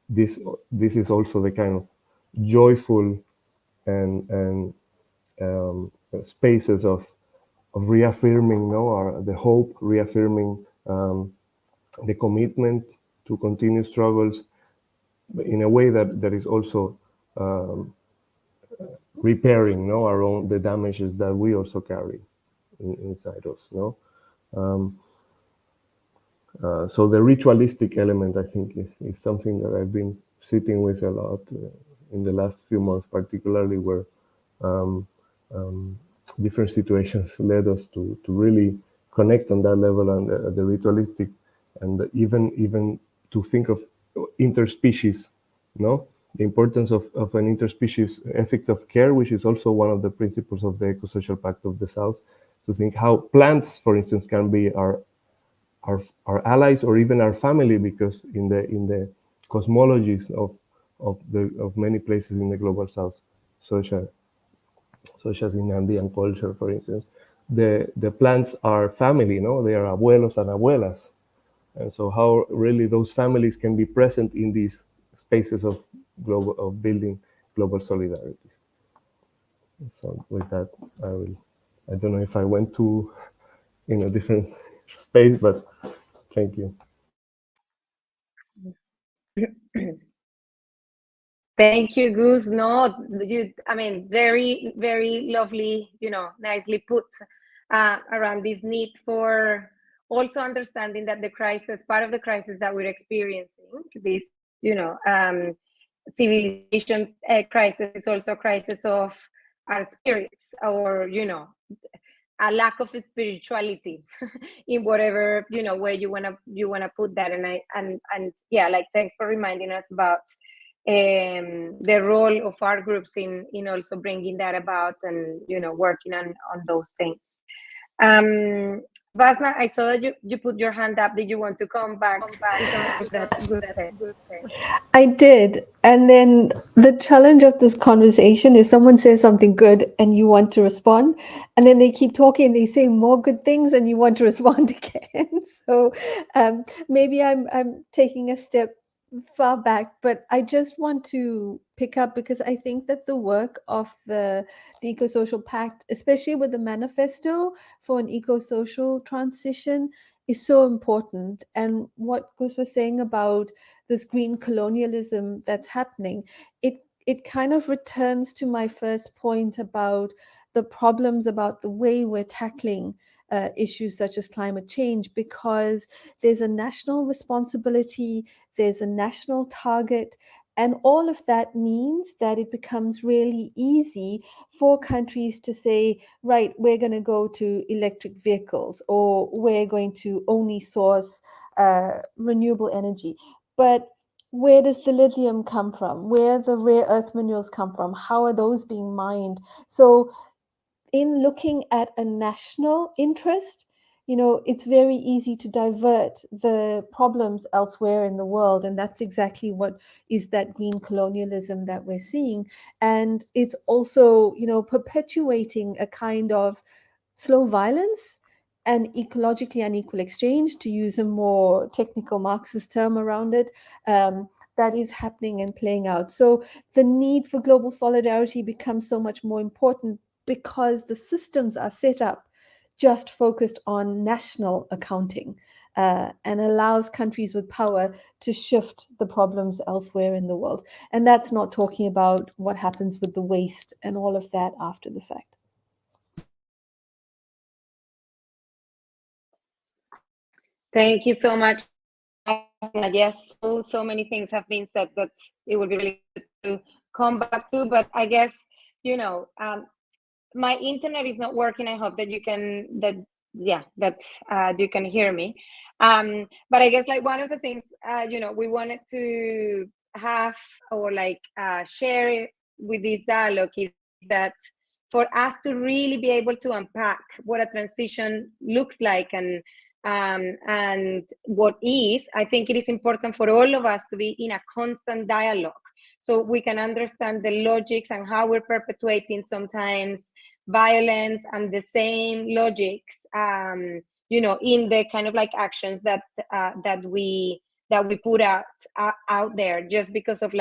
this is also the kind of joyful and spaces of reaffirming, no, the hope, reaffirming the commitment to continue struggles in a way that is also repairing, no, the damages that we also carry inside us, no. So the ritualistic element, I think, is something that I've been sitting with a lot in the last few months, particularly where different situations led us to really connect on that level and the ritualistic, and even to think of interspecies, no, the importance of an interspecies ethics of care, which is also one of the principles of the Eco-Social Pact of the South, to think how plants, for instance, can be our allies or even our family, because in the cosmologies of many places in the global South, such as in Andean culture, for instance, the plants are family, no, they are abuelos and abuelas, and so how really those families can be present in these spaces of building global solidarity. So with that, I don't know if I went to in a different space, but thank you. Thank you, Gus. No, I mean, very, very lovely, nicely put around this need for also understanding that part of the crisis that we're experiencing, this, civilization crisis, is also a crisis of our spirits, or, a lack of spirituality in whatever, way you wanna put that. And yeah, like, thanks for reminding us about the role of our groups in also bringing that about, and working on those things. Vasna, I saw that you put your hand up. Did you want to come back to some of that good thing? I did. And then the challenge of this conversation is someone says something good and you want to respond. And then they keep talking, they say more good things and you want to respond again. So maybe I'm taking a step far back, but I just want to pick up, because I think that the work of the Eco-Social Pact, especially with the manifesto for an eco-social transition, is so important. And what Gus was saying about this green colonialism that's happening, it kind of returns to my first point about the problems about the way we're tackling issues such as climate change, because there's a national responsibility, there's a national target, and all of that means that it becomes really easy for countries to say, right, we're going to go to electric vehicles, or we're going to only source renewable energy. but where does the lithium come from? Where the rare earth minerals come from? How are those being mined? So in looking at a national interest, it's very easy to divert the problems elsewhere in the world. And that's exactly what is that green colonialism that we're seeing. And it's also, perpetuating a kind of slow violence and ecologically unequal exchange, to use a more technical Marxist term around it, that is happening and playing out. So the need for global solidarity becomes so much more important, because the systems are set up just focused on national accounting, and allows countries with power to shift the problems elsewhere in the world. And that's not talking about what happens with the waste and all of that after the fact. Thank you so much. Yes, so many things have been said that it would be really good to come back to, but I guess, my internet is not working. I hope that you can, you can hear me. But I guess, like, one of the things, we wanted to have, or share with this dialogue, is that for us to really be able to unpack what a transition looks like, and what is, I think it is important for all of us to be in a constant dialogue, so we can understand the logics and how we're perpetuating sometimes violence, and the same logics, in the kind of actions that we put out there, just because of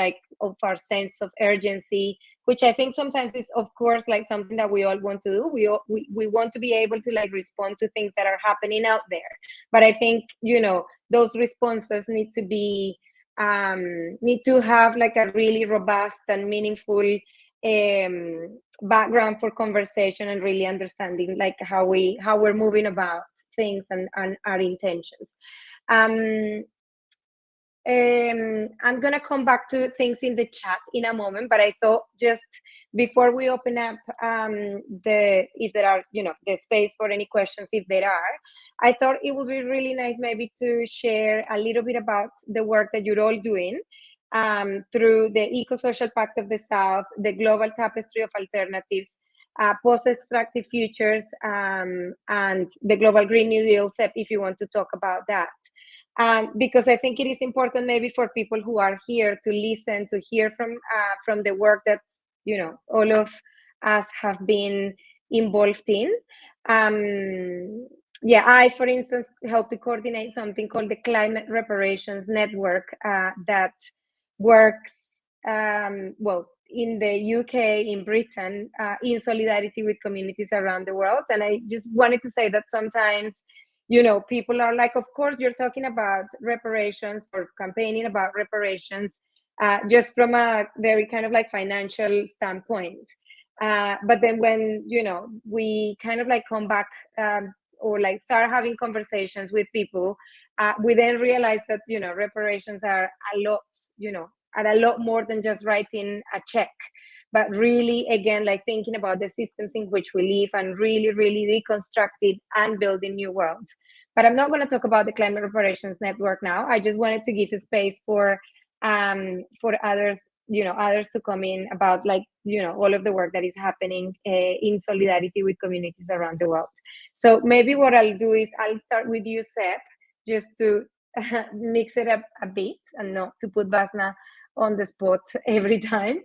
our sense of urgency, which I think sometimes is, of course, something that we all want to do. We want to be able to respond to things that are happening out there, but I think those responses need to be need to have a really robust and meaningful background for conversation, and really understanding how we're moving about things, and our intentions. I'm gonna come back to things in the chat in a moment, but I thought, just before we open up if there are the space for any questions, if there are, I thought it would be really nice maybe to share a little bit about the work that you're all doing through the Eco-Social Pact of the South, the Global Tapestry of Alternatives, Post-Extractive Futures, and the Global Green New Deal. Seb, if you want to talk about that. Because I think it is important maybe for people who are here to listen, to hear from the work that all of us have been involved in. I, for instance, helped to coordinate something called the Climate Reparations Network that works in the UK, in Britain, in solidarity with communities around the world. And I just wanted to say that sometimes people are like, of course, you're talking about reparations or campaigning about reparations just from a very kind of financial standpoint. But then when, we kind of come back or start having conversations with people, we then realize that, reparations are a lot, are a lot more than just writing a check, but really, again, thinking about the systems in which we live, and really, really reconstructing and building new worlds. But I'm not going to talk about the Climate Reparations Network now. I just wanted to give a space for others, others to come in about all of the work that is happening in solidarity with communities around the world. So maybe what I'll do is I'll start with you, Seb, just to mix it up a bit, and not to put Basna on the spot every time.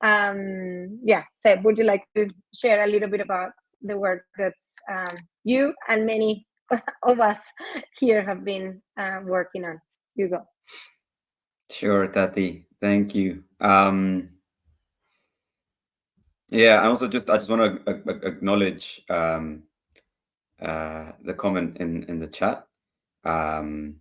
Seb, would you like to share a little bit about the work that you and many of us here have been working on? You go. Sure, Tati. Thank you. And also I just want to acknowledge the comment in the chat, and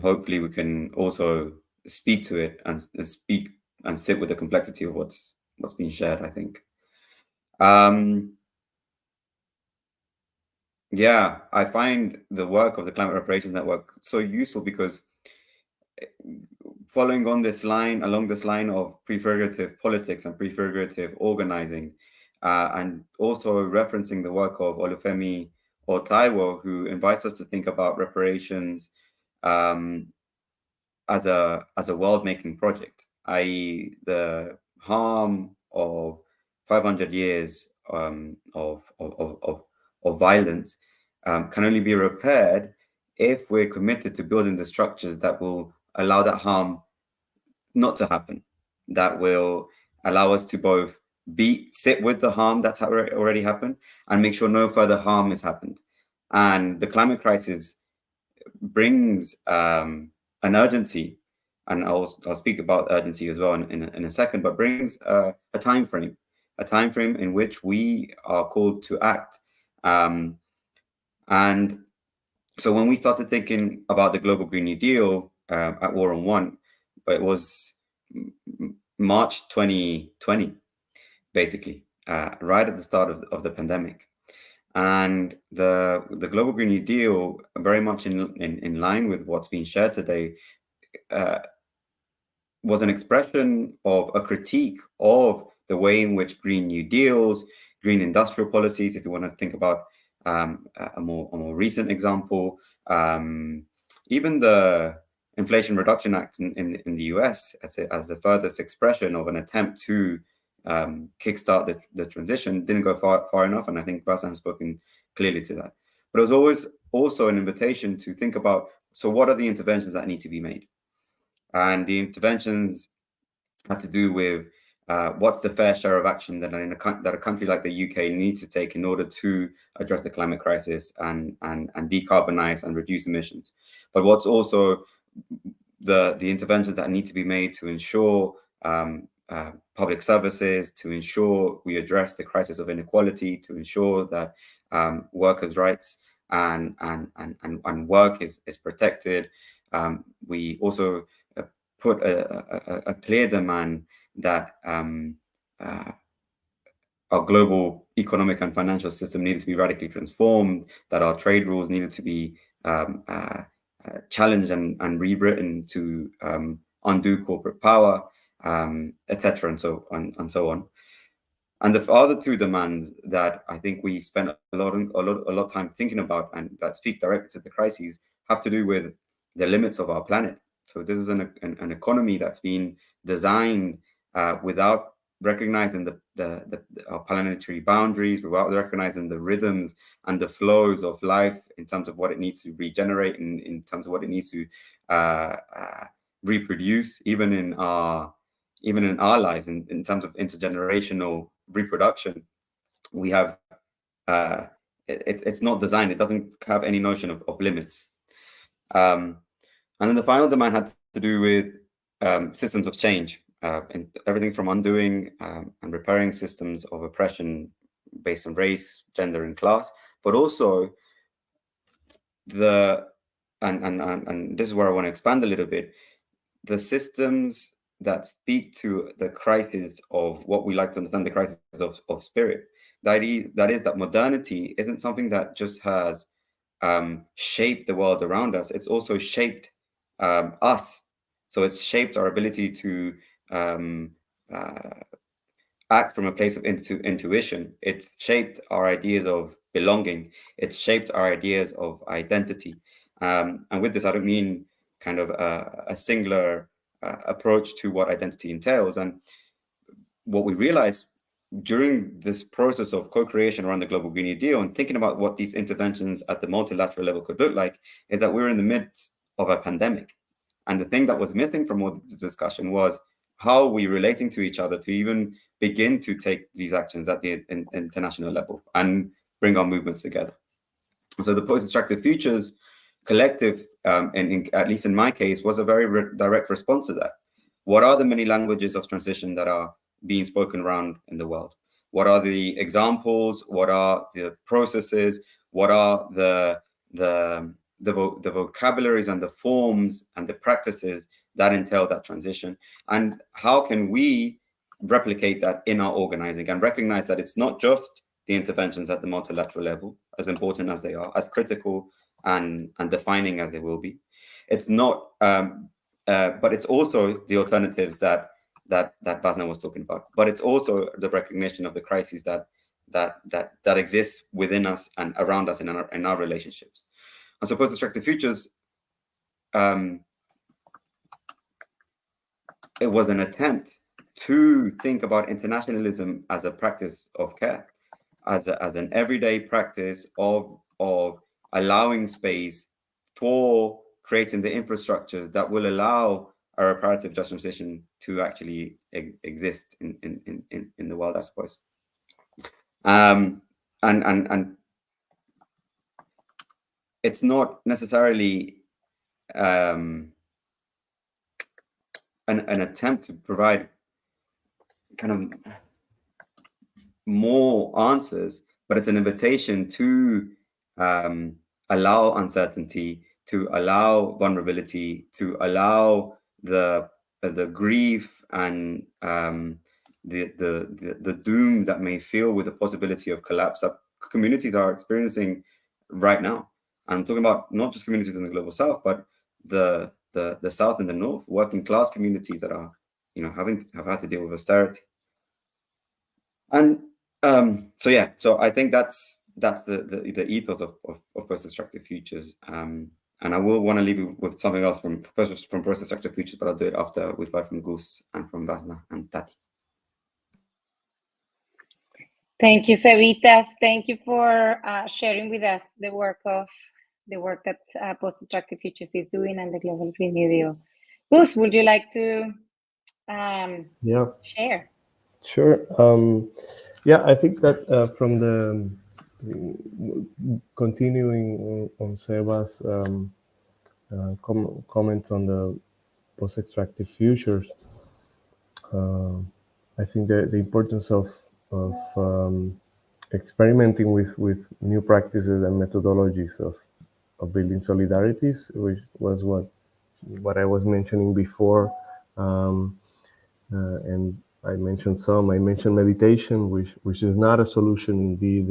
hopefully we can also speak to it and speak and sit with the complexity of what's being shared, I think. I find the work of the Climate Reparations Network so useful, because following along this line of prefigurative politics and prefigurative organizing, and also referencing the work of Olufemi Otaiwo, who invites us to think about reparations as a world-making project, i.e., the harm of 500 years of violence can only be repaired if we're committed to building the structures that will allow that harm not to happen, that will allow us to both sit with the harm that's already happened and make sure no further harm has happened. And the climate crisis brings an urgency, and I'll speak about urgency as well in a second, but brings a time frame in which we are called to act. And so when we started thinking about the Global Green New Deal at War on One, it was March 2020, basically, right at the start of the pandemic. And the Global Green New Deal, very much in line with what's being shared today, was an expression of a critique of the way in which Green New Deals, green industrial policies, if you want to think about a more recent example, even the Inflation Reduction Act in the US as the furthest expression of an attempt to kickstart the transition, didn't go far enough, and I think Basan has spoken clearly to that. But it was always also an invitation to think about, so what are the interventions that need to be made? And the interventions had to do with what's the fair share of action that a country like the UK needs to take in order to address the climate crisis and decarbonize and reduce emissions. But what's also the interventions that need to be made to ensure public services, to ensure we address the crisis of inequality, to ensure that workers' rights and work is protected. We also put a clear demand that our global economic and financial system needed to be radically transformed, that our trade rules needed to be challenged and rewritten to undo corporate power, etc., and so on. And the other two demands that I think we spent a lot of time thinking about, and that speak directly to the crises, have to do with the limits of our planet. So this is an economy that's been designed without recognizing our planetary boundaries, without recognizing the rhythms and the flows of life in terms of what it needs to regenerate, and in terms of what it needs to reproduce, even in our lives, in terms of intergenerational reproduction. We have it's not designed, it doesn't have any notion of limits. And then the final demand had to do with systems of change, and everything from undoing and repairing systems of oppression based on race, gender, and class, but also and this is where I want to expand a little bit, the systems that speak to the crisis of what we like to understand, the crisis of spirit. That is that modernity isn't something that just has shaped the world around us, it's also shaped us. So it's shaped our ability to act from a place of intuition. It's shaped our ideas of belonging. It's shaped our ideas of identity. And with this, I don't mean kind of a singular approach to what identity entails. And what we realized during this process of co-creation around the Global Green New Deal and thinking about what these interventions at the multilateral level could look like is that we're in the midst of a pandemic. And the thing that was missing from all this discussion was how are we relating to each other to even begin to take these actions at the international level and bring our movements together. So the Post-Extractive Futures collective, at least in my case, was a very direct response to that. What are the many languages of transition that are being spoken around in the world? What are the examples? What are the processes? What are the vocabularies and the forms and the practices that entail that transition? And how can we replicate that in our organizing and recognize that it's not just the interventions at the multilateral level, as important as they are, as critical and defining as they will be. It's not, but it's also the alternatives that Basna was talking about. But it's also the recognition of the crises that exists within us and around us in our relationships. And so Post-Extractive Futures it was an attempt to think about internationalism as a practice of care, as an everyday practice of allowing space for creating the infrastructure that will allow a reparative just transition to actually exist in the world, I suppose. And it's not necessarily an attempt to provide kind of more answers, but it's an invitation to allow uncertainty, to allow vulnerability, to allow the grief and the doom that may feel with the possibility of collapse that communities are experiencing right now. I'm talking about not just communities in the global south, but the south and the north, working class communities that are, you know, have had to deal with austerity. And so I think that's the ethos of post-extractive futures. And I will want to leave you with something else from post-extractive futures, but I'll do it after we've heard from Gus and from Basna and Tati. Thank you, Savitas. Thank you for sharing with us the work that Post-Extractive Futures is doing and the Global Green New Deal. Gus, would you like to share? Sure. Yeah, I think that from the continuing on Seba's comment on the post-extractive futures, I think the importance of experimenting with new practices and methodologies of building solidarities, which was what I was mentioning before, and I mentioned meditation, which is not a solution indeed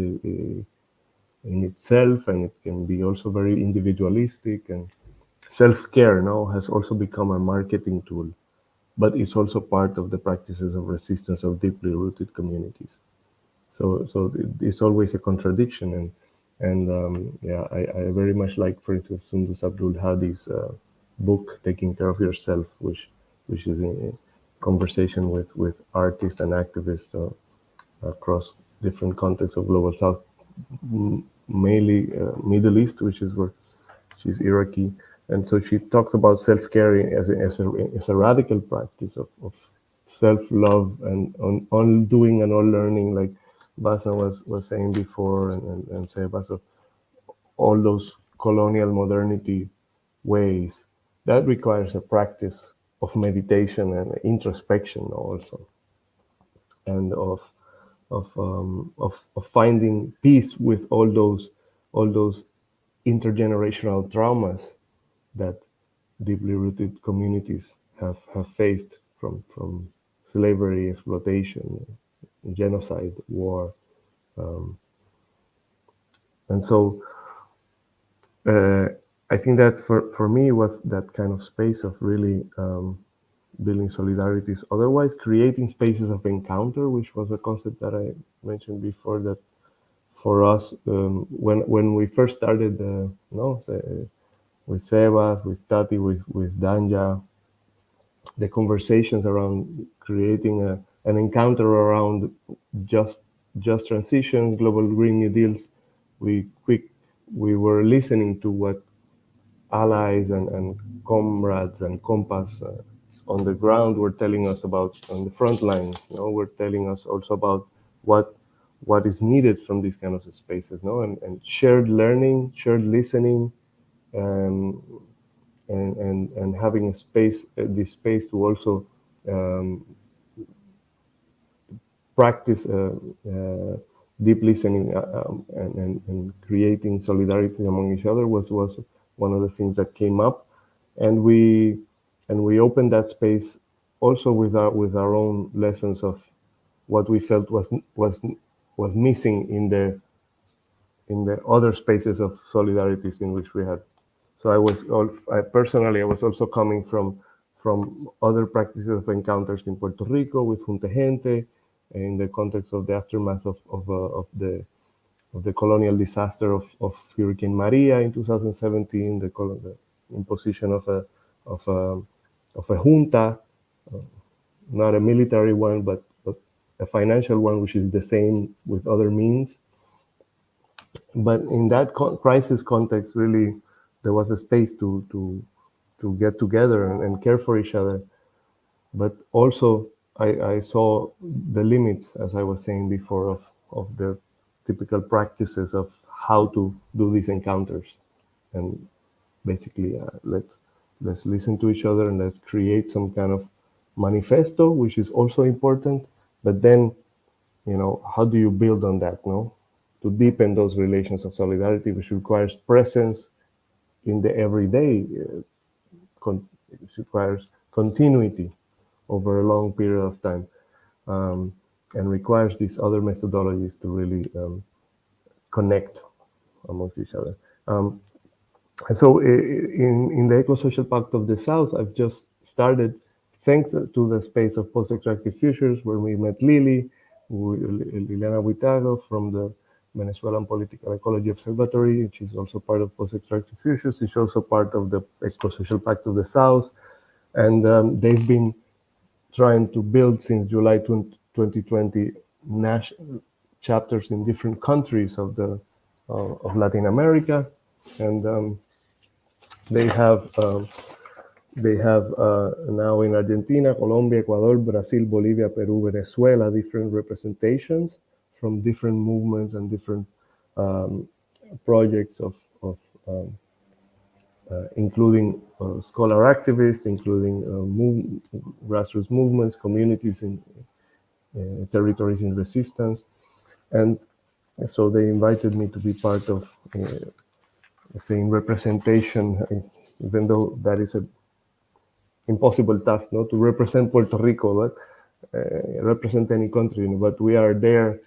in itself, and it can be also very individualistic, and self-care now has also become a marketing tool, but it's also part of the practices of resistance of deeply rooted communities. So it's always a contradiction, and I very much like, for instance, Sundus Abdul Hadi's book "Taking Care of Yourself," which is a conversation with artists and activists across different contexts of global south, mainly Middle East, which is where she's Iraqi, and so she talks about self-care as a radical practice of self-love and on doing and all learning, like Basna was saying before, and Sebas, of all those colonial modernity ways. That requires a practice of meditation and introspection also, and of finding peace with all those intergenerational traumas that deeply rooted communities have faced from slavery, exploitation, genocide, war, and so I think that for me was that kind of space of really building solidarities. Otherwise, creating spaces of encounter, which was a concept that I mentioned before, that for us, when we first started, with Seba, with Tati, with Danja, the conversations around creating an encounter around just transition, global Green New Deals, we were listening to what allies and comrades and compas on the ground were telling us about, on the front lines, were telling us also about what is needed from these kind of spaces, and shared learning, shared listening, and having a space, this space to also practice deep listening and creating solidarity among each other was one of the things that came up, and we opened that space also with our own lessons of what we felt was missing in the other spaces of solidarities in which we had. So I personally was also coming from other practices of encounters in Puerto Rico with Junte Gente, in the context of the aftermath of the colonial disaster of Hurricane Maria in 2017, the imposition of a junta not a military one, but a financial one, which is the same with other means. But in that crisis context, really, there was a space to get together and care for each other. But also, I saw the limits, as I was saying before, of the typical practices of how to do these encounters. And basically, let's listen to each other and let's create some kind of manifesto, which is also important. But then, how do you build on that, no? To deepen those relations of solidarity, which requires presence in the everyday, it requires continuity over a long period of time, and requires these other methodologies to really connect amongst each other. And so in the Eco-Social Pact of the South, I've just started, thanks to the space of post-extractive futures, where we met Liliana Huitago from the Venezuelan Political Ecology Observatory, which is also part of post-extractive futures. She's also part of the Eco-Social Pact of the South. And they've been trying to build since July 2020 national chapters in different countries of Latin America, and they have now in Argentina, Colombia, Ecuador, Brazil, Bolivia, Peru, Venezuela, different representations from different movements and different projects of including scholar activists, including grassroots movements, communities in territories in resistance. And so they invited me to be part of saying representation, even though that is an impossible task, not to represent Puerto Rico, but represent any country, but we are there,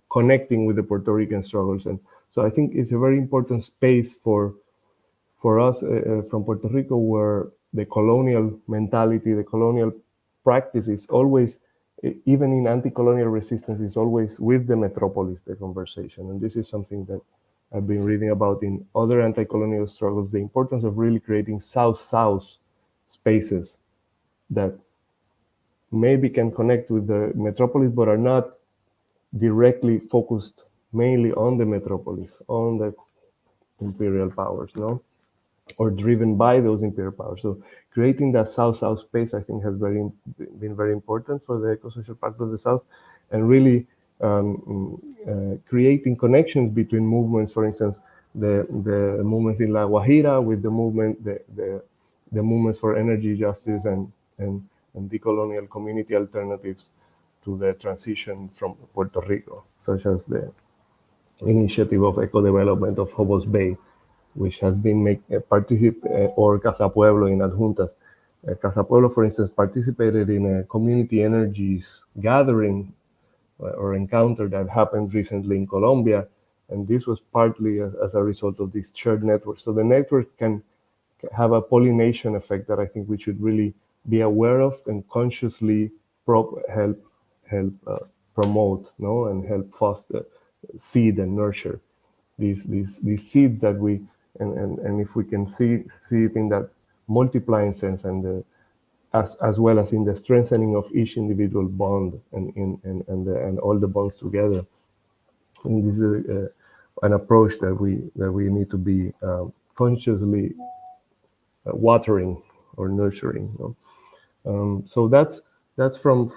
connecting with the Puerto Rican struggles. And so I think it's a very important space for us from Puerto Rico, where the colonial mentality, the colonial practice is always, even in anti-colonial resistance, is always with the metropolis, the conversation. And this is something that I've been reading about in other anti-colonial struggles, the importance of really creating South-South spaces that maybe can connect with the metropolis, but are not directly focused mainly on the metropolis, on the imperial powers, no? Or driven by those imperial powers. So creating that South-South space, I think, has been very important for the Eco-Social Pact of the South, and really creating connections between movements. For instance, the movements in La Guajira with the movement, the movements for energy justice and decolonial community alternatives to the transition from Puerto Rico, such as the initiative of eco-development of Hobos Bay, which has been or Casa Pueblo in Adjuntas. Casa Pueblo, for instance, participated in a community energies gathering or encounter that happened recently in Colombia, and this was partly as a result of this shared network. So the network can have a pollination effect that I think we should really be aware of and consciously help promote, no, and help foster, seed and nurture these seeds that we and if we can see it in that multiplying sense, and as well as in the strengthening of each individual bond and all the bonds together. And this is an approach that we need to be consciously watering or nurturing. You know? So that's from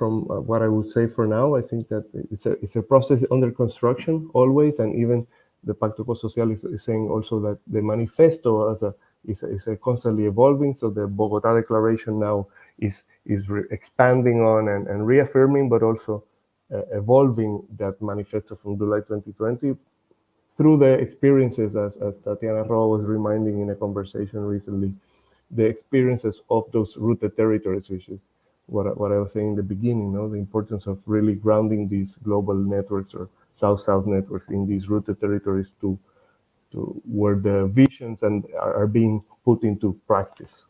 what I would say for now. I think that it's a process under construction always, and even the Pacto Ecosocial is saying also that the manifesto is a constantly evolving. So the Bogota Declaration now is expanding on and reaffirming, but also evolving that manifesto from July 2020 through the experiences, as Tatiana Roa was reminding in a conversation recently, the experiences of those rooted territories, which is what I was saying in the beginning, the importance of really grounding these global networks or South-South networks in these rooted territories to where the visions are being put into practice.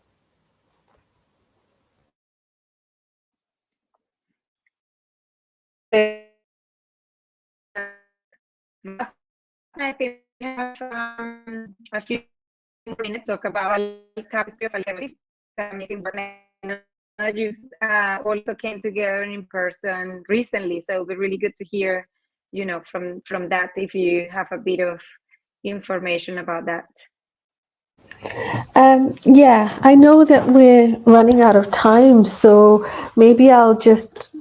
I think we have a few minutes to talk about history of alternatives. Amazing work. that you've also came together in person recently, so it'll be really good to hear, from that, if you have a bit of information about that. Yeah, I know that we're running out of time, so maybe I'll just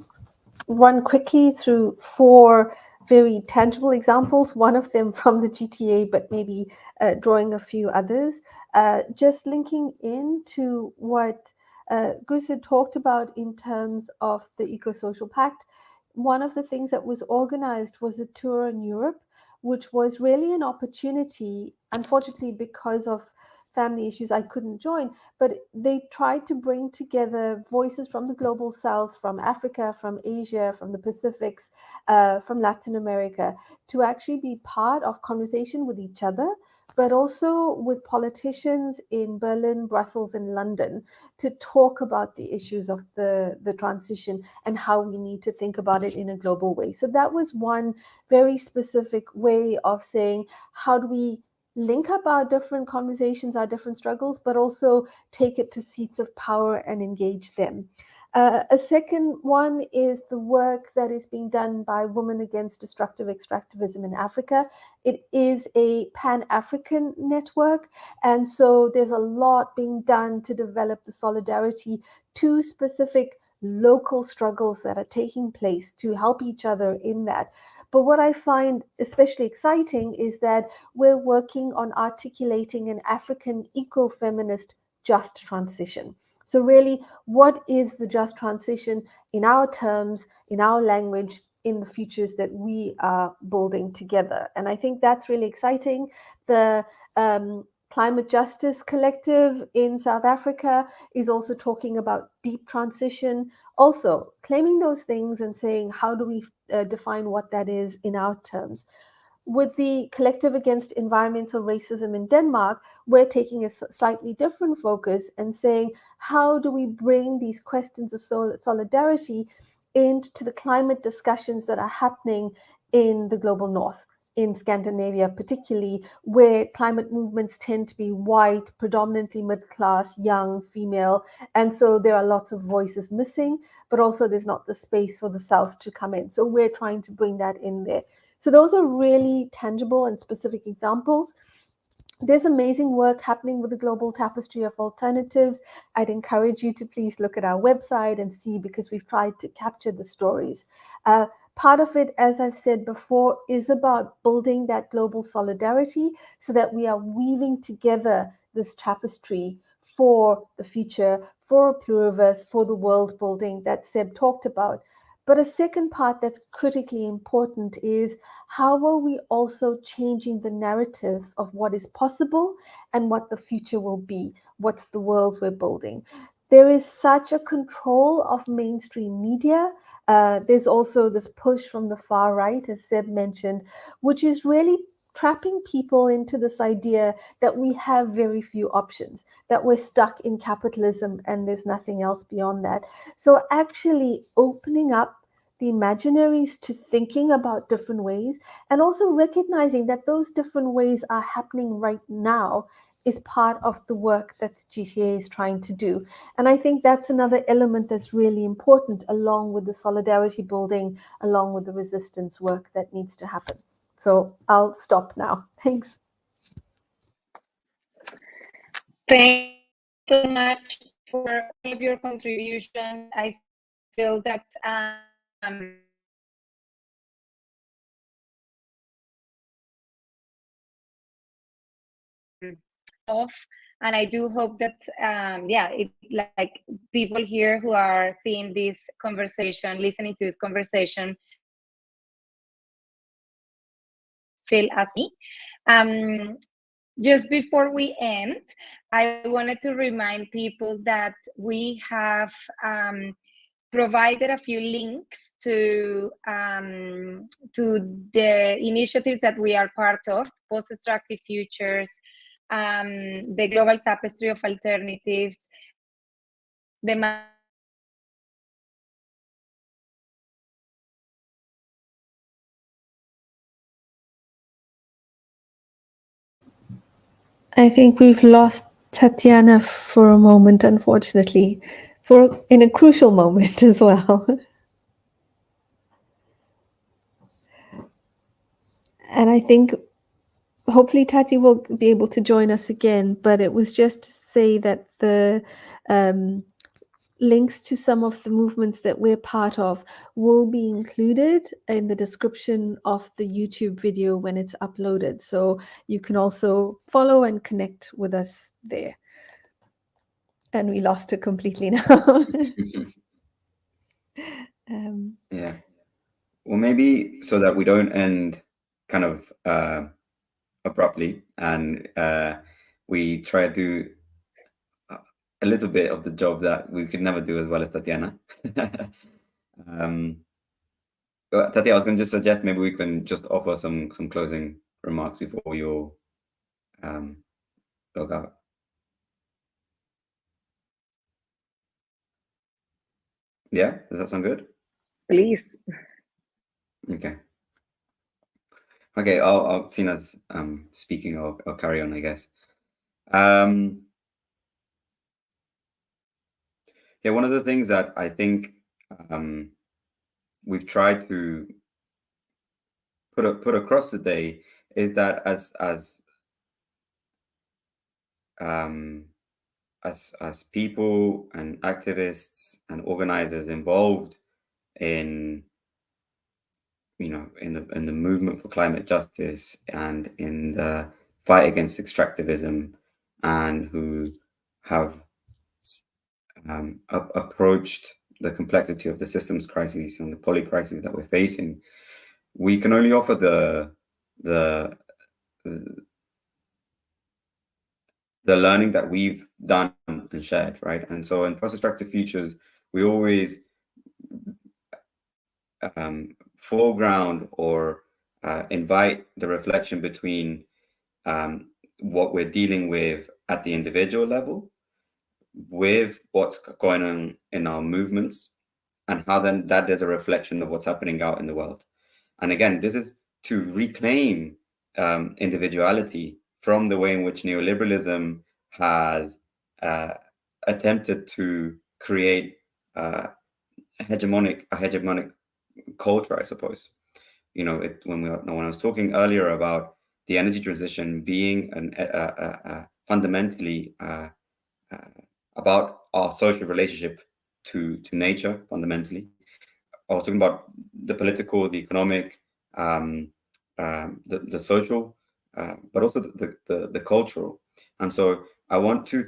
run quickly through 4 very tangible examples, one of them from the GTA, but maybe drawing a few others. Just linking into what Gus had talked about in terms of the Eco-Social Pact. One of the things that was organized was a tour in Europe, which was really an opportunity. Unfortunately, because of family issues, I couldn't join, but they tried to bring together voices from the global south, from Africa, from Asia, from the Pacifics, from Latin America, to actually be part of conversation with each other, but also with politicians in Berlin, Brussels, and London, to talk about the issues of the transition and how we need to think about it in a global way. So that was one very specific way of saying, how do we link up our different conversations, our different struggles, but also take it to seats of power and engage them. A second one is the work that is being done by Women Against Destructive Extractivism in Africa. It is a Pan-African network, and so there's a lot being done to develop the solidarity to specific local struggles that are taking place to help each other in that. But what I find especially exciting is that we're working on articulating an African eco-feminist just transition. So really, what is the just transition in our terms, in our language, in the futures that we are building together? And I think that's really exciting. The Climate Justice Collective in South Africa is also talking about deep transition, also claiming those things and saying, how do we define what that is in our terms? With the Collective Against Environmental Racism in Denmark, we're taking a slightly different focus and saying, how do we bring these questions of solidarity into the climate discussions that are happening in the global north, in Scandinavia particularly, where climate movements tend to be white, predominantly middle-class, young, female, and so there are lots of voices missing, but also there's not the space for the South to come in. So we're trying to bring that in there. So those are really tangible and specific examples. There's amazing work happening with the Global Tapestry of Alternatives. I'd encourage you to please look at our website and see, because we've tried to capture the stories. Part of it, as I've said before, is about building that global solidarity so that we are weaving together this tapestry for the future, for a pluriverse, for the world building that Seb talked about. But a second part that's critically important is, how are we also changing the narratives of what is possible and what the future will be? What's the worlds we're building? There is such a control of mainstream media. There's also this push from the far right, as Seb mentioned, which is really trapping people into this idea that we have very few options, that we're stuck in capitalism and there's nothing else beyond that. So actually opening up the imaginaries to thinking about different ways, and also recognizing that those different ways are happening right now, is part of the work that GTA is trying to do. And I think that's another element that's really important, along with the solidarity building, along with the resistance work that needs to happen. So I'll stop now. Thanks. Thank you so much for all of your contributions. I feel that off, and I do hope that it, like, people here who are seeing this conversation, listening to this conversation, feel as me. Just before we end, I wanted to remind people that we have provided a few links to the initiatives that we are part of: Post-Extractive Futures, the Global Tapestry of Alternatives, the I think we've lost Tatiana for a moment, unfortunately. in a crucial moment as well. And I think hopefully Tati will be able to join us again, but it was just to say that the links to some of the movements that we're part of will be included in the description of the YouTube video when it's uploaded. So you can also follow and connect with us there. And we lost her completely now. Yeah. Well, maybe so that we don't end kind of abruptly, and we try to do a little bit of the job that we could never do as well as Tatiana. Tati, I was going to just suggest maybe we can just offer some closing remarks before you log out. Yeah, does that sound good? Please. Okay. Okay, I'll seeing as speaking, I'll carry on, I guess. Yeah, one of the things that I think we've tried to put across today is that as people and activists and organizers involved in in the movement for climate justice and in the fight against extractivism, and who have approached the complexity of the systems crises and the polycrises that we're facing, we can only offer the learning that we've done and shared, right? And so in post-extractive futures, we always foreground or invite the reflection between what we're dealing with at the individual level, with what's going on in our movements, and how then that is a reflection of what's happening out in the world. And again, this is to reclaim individuality from the way in which neoliberalism has attempted to create a hegemonic culture, I suppose. When I was talking earlier about the energy transition being fundamentally about our social relationship to nature, fundamentally. I was talking about the political, the economic, the social, but also the cultural. And so I want to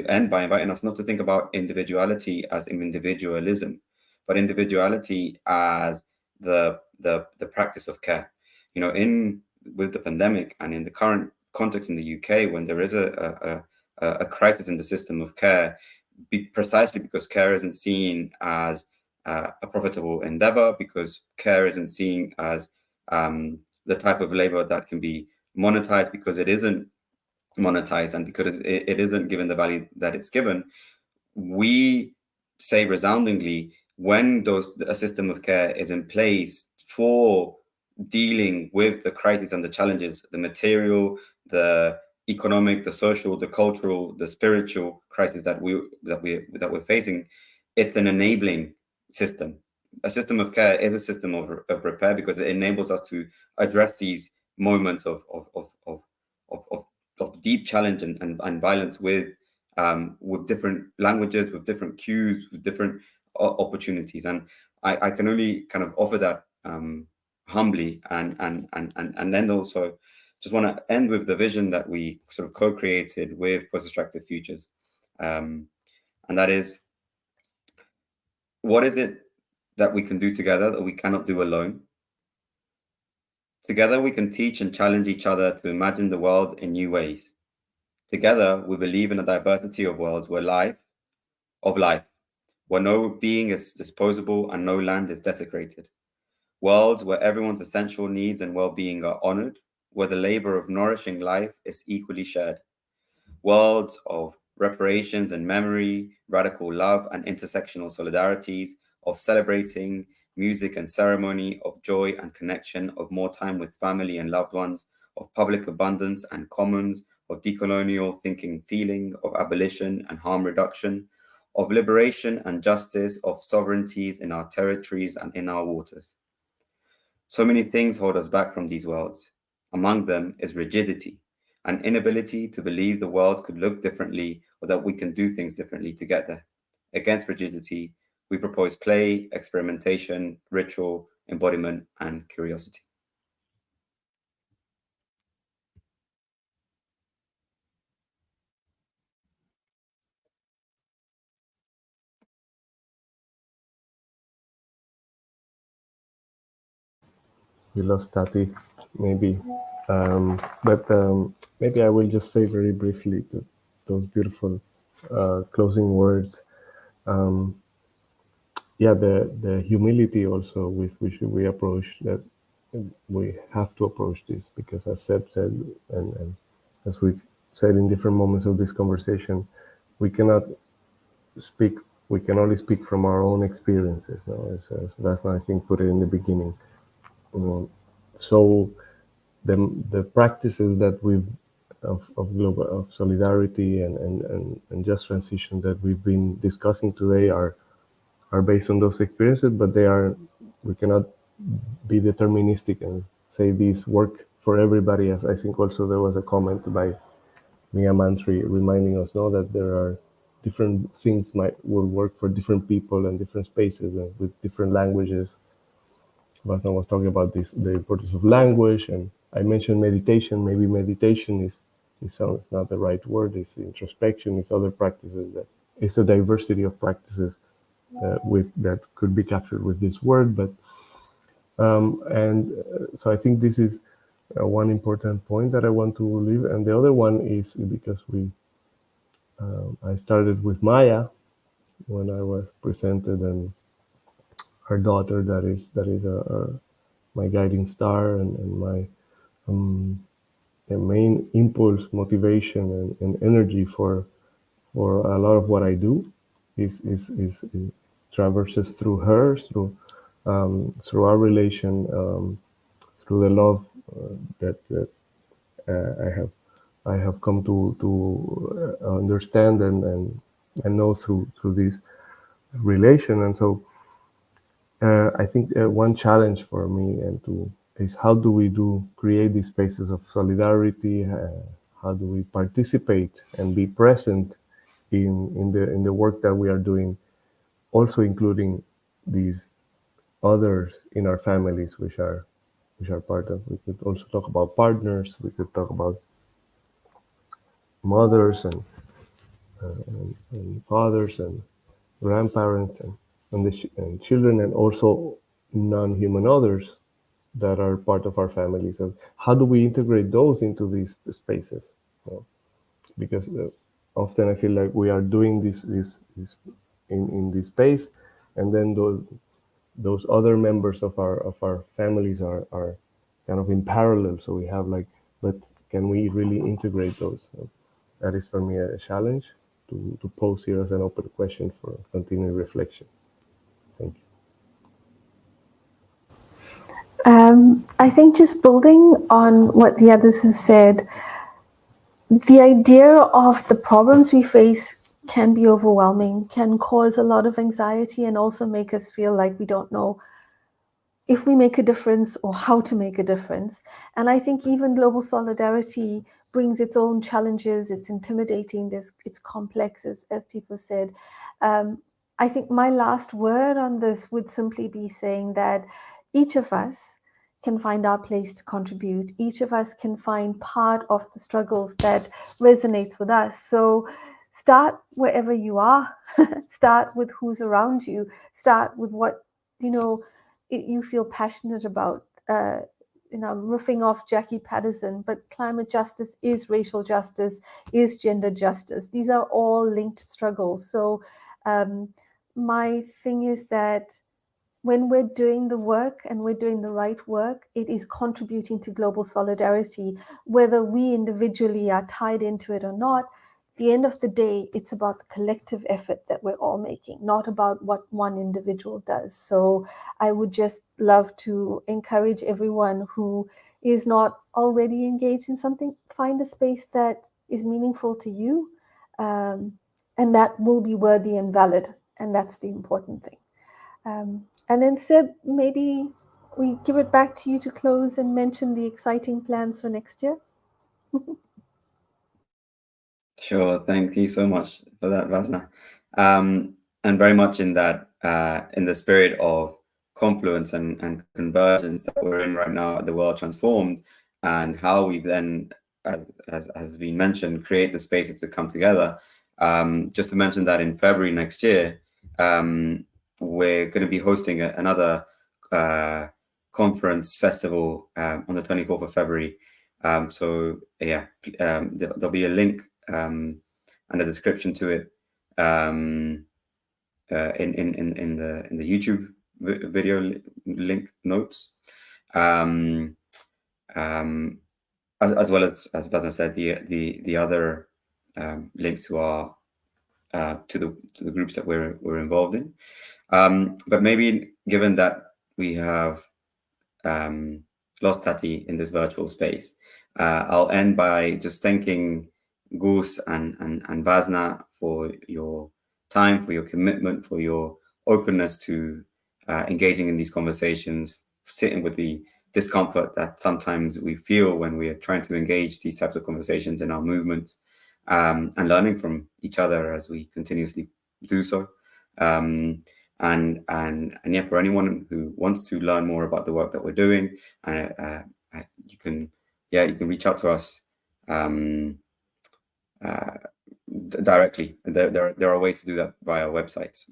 end by inviting us not to think about individuality as individualism, but individuality as the practice of care. With the pandemic and in the current context in the UK, when there is a crisis in the system of care, precisely because care isn't seen as a profitable endeavor, because care isn't seen as the type of labor that can be monetized, because it isn't monetized, and because it isn't given the value that it's given. We say resoundingly, when a system of care is in place for dealing with the crises and the challenges, the material, the economic, the social, the cultural, the spiritual crisis that we're facing, it's an enabling system. A system of care is a system of repair, because it enables us to address these moments of deep challenge and violence with different languages, with different cues, with different opportunities. And I can only kind of offer that humbly, and then also just want to end with the vision that we sort of co-created with post-extractive futures, and that is, what is it that we can do together that we cannot do alone? Together we can teach and challenge each other to imagine the world in new ways. Together we believe in a diversity of worlds where life, where no being is disposable and no land is desecrated. Worlds where everyone's essential needs and well-being are honored, where the labor of nourishing life is equally shared. Worlds of reparations and memory, radical love and intersectional solidarities, of celebrating music and ceremony, of joy and connection, of more time with family and loved ones, of public abundance and commons, of decolonial thinking, feeling, of abolition and harm reduction, of liberation and justice, of sovereignties in our territories and in our waters. So many things hold us back from these worlds. Among them is rigidity, an inability to believe the world could look differently or that we can do things differently to get there. Against rigidity, we propose play, experimentation, ritual, embodiment, and curiosity. We lost Tati, maybe. But maybe I will just say very briefly those beautiful closing words. Yeah, the humility also with which we approach that. We have to approach this because, as Seb said, and as we've said in different moments of this conversation, we cannot speak. We can only speak from our own experiences. No? As Vasna, I think, put it in the beginning. So the practices that we've of global of solidarity and just transition that we've been discussing today are based on those experiences, but we cannot be deterministic and say these work for everybody. As I think also there was a comment by Mia Mantri reminding us that there are different things will work for different people and different spaces and with different languages. Vasna was talking about the importance of language, and I mentioned meditation. Maybe meditation sounds not the right word. It's introspection. It's other practices. It's a diversity of practices that could be captured with this word. But so I think this is one important point that I want to leave, and the other one is because I started with Maya when I was presented, and her daughter that is my guiding star and my main impulse, motivation, and energy for a lot of what I do is traverses through her, through our relation, through the love that I have come to understand and know through this relation. And so I think one challenge for me is how do we create these spaces of solidarity? How do we participate and be present in the work that we are doing, also including these others in our families, which are part of. We could also talk about partners. We could talk about mothers and fathers and grandparents and children, and also non-human others that are part of our families. And how do we integrate those into these spaces? Because often I feel like we are doing this in this space, and then those other members of our families are kind of in parallel. So we have but can we really integrate those? That is for me a challenge to pose here as an open question for continued reflection. Thank you. I think just building on what the others have said, the idea of the problems we face can be overwhelming, can cause a lot of anxiety, and also make us feel like we don't know if we make a difference or how to make a difference. And I think even global solidarity brings its own challenges. It's intimidating, it's complex, as people said. I think my last word on this would simply be saying that each of us can find our place to contribute. Each of us can find part of the struggles that resonates with us. So start wherever you are. Start with who's around you. Start with what, you feel passionate about. I'm riffing off Jackie Patterson, but climate justice is racial justice, is gender justice. These are all linked struggles. So my thing is that when we're doing the work and we're doing the right work, it is contributing to global solidarity, whether we individually are tied into it or not. At the end of the day, it's about the collective effort that we're all making, not about what one individual does. So I would just love to encourage everyone who is not already engaged in something, find a space that is meaningful to you, and that will be worthy and valid, and that's the important thing. And then Seb, maybe we give it back to you to close and mention the exciting plans for next year. Sure. Thank you so much for that, Vasna. And very much in that, in the spirit of confluence and convergence that we're in right now, the world transformed, and how we then, as has been mentioned, create the spaces to come together. Just to mention that in February next year, we're going to be hosting another conference festival on the 24th of February. So yeah, there'll be a link and a description to it in the YouTube video link notes, as well as I said, the other links to our to the groups that we're involved in. But maybe given that we have lost Tati in this virtual space, I'll end by just thanking Gus and Vasna for your time, for your commitment, for your openness to engaging in these conversations, sitting with the discomfort that sometimes we feel when we are trying to engage these types of conversations in our movements, and learning from each other as we continuously do so. And yeah, for anyone who wants to learn more about the work that we're doing, you can reach out to us directly. There are ways to do that via our websites.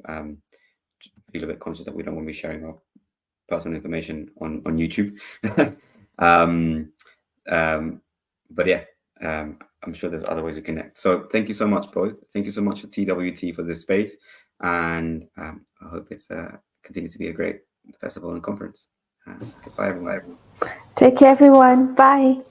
Feel a bit conscious that we don't want to be sharing our personal information on YouTube. But yeah, I'm sure there's other ways to connect. So thank you so much, both. Thank you so much to TWT for this space, and I hope it's continues to be a great festival and conference. Goodbye, everyone. Take care, everyone. Bye.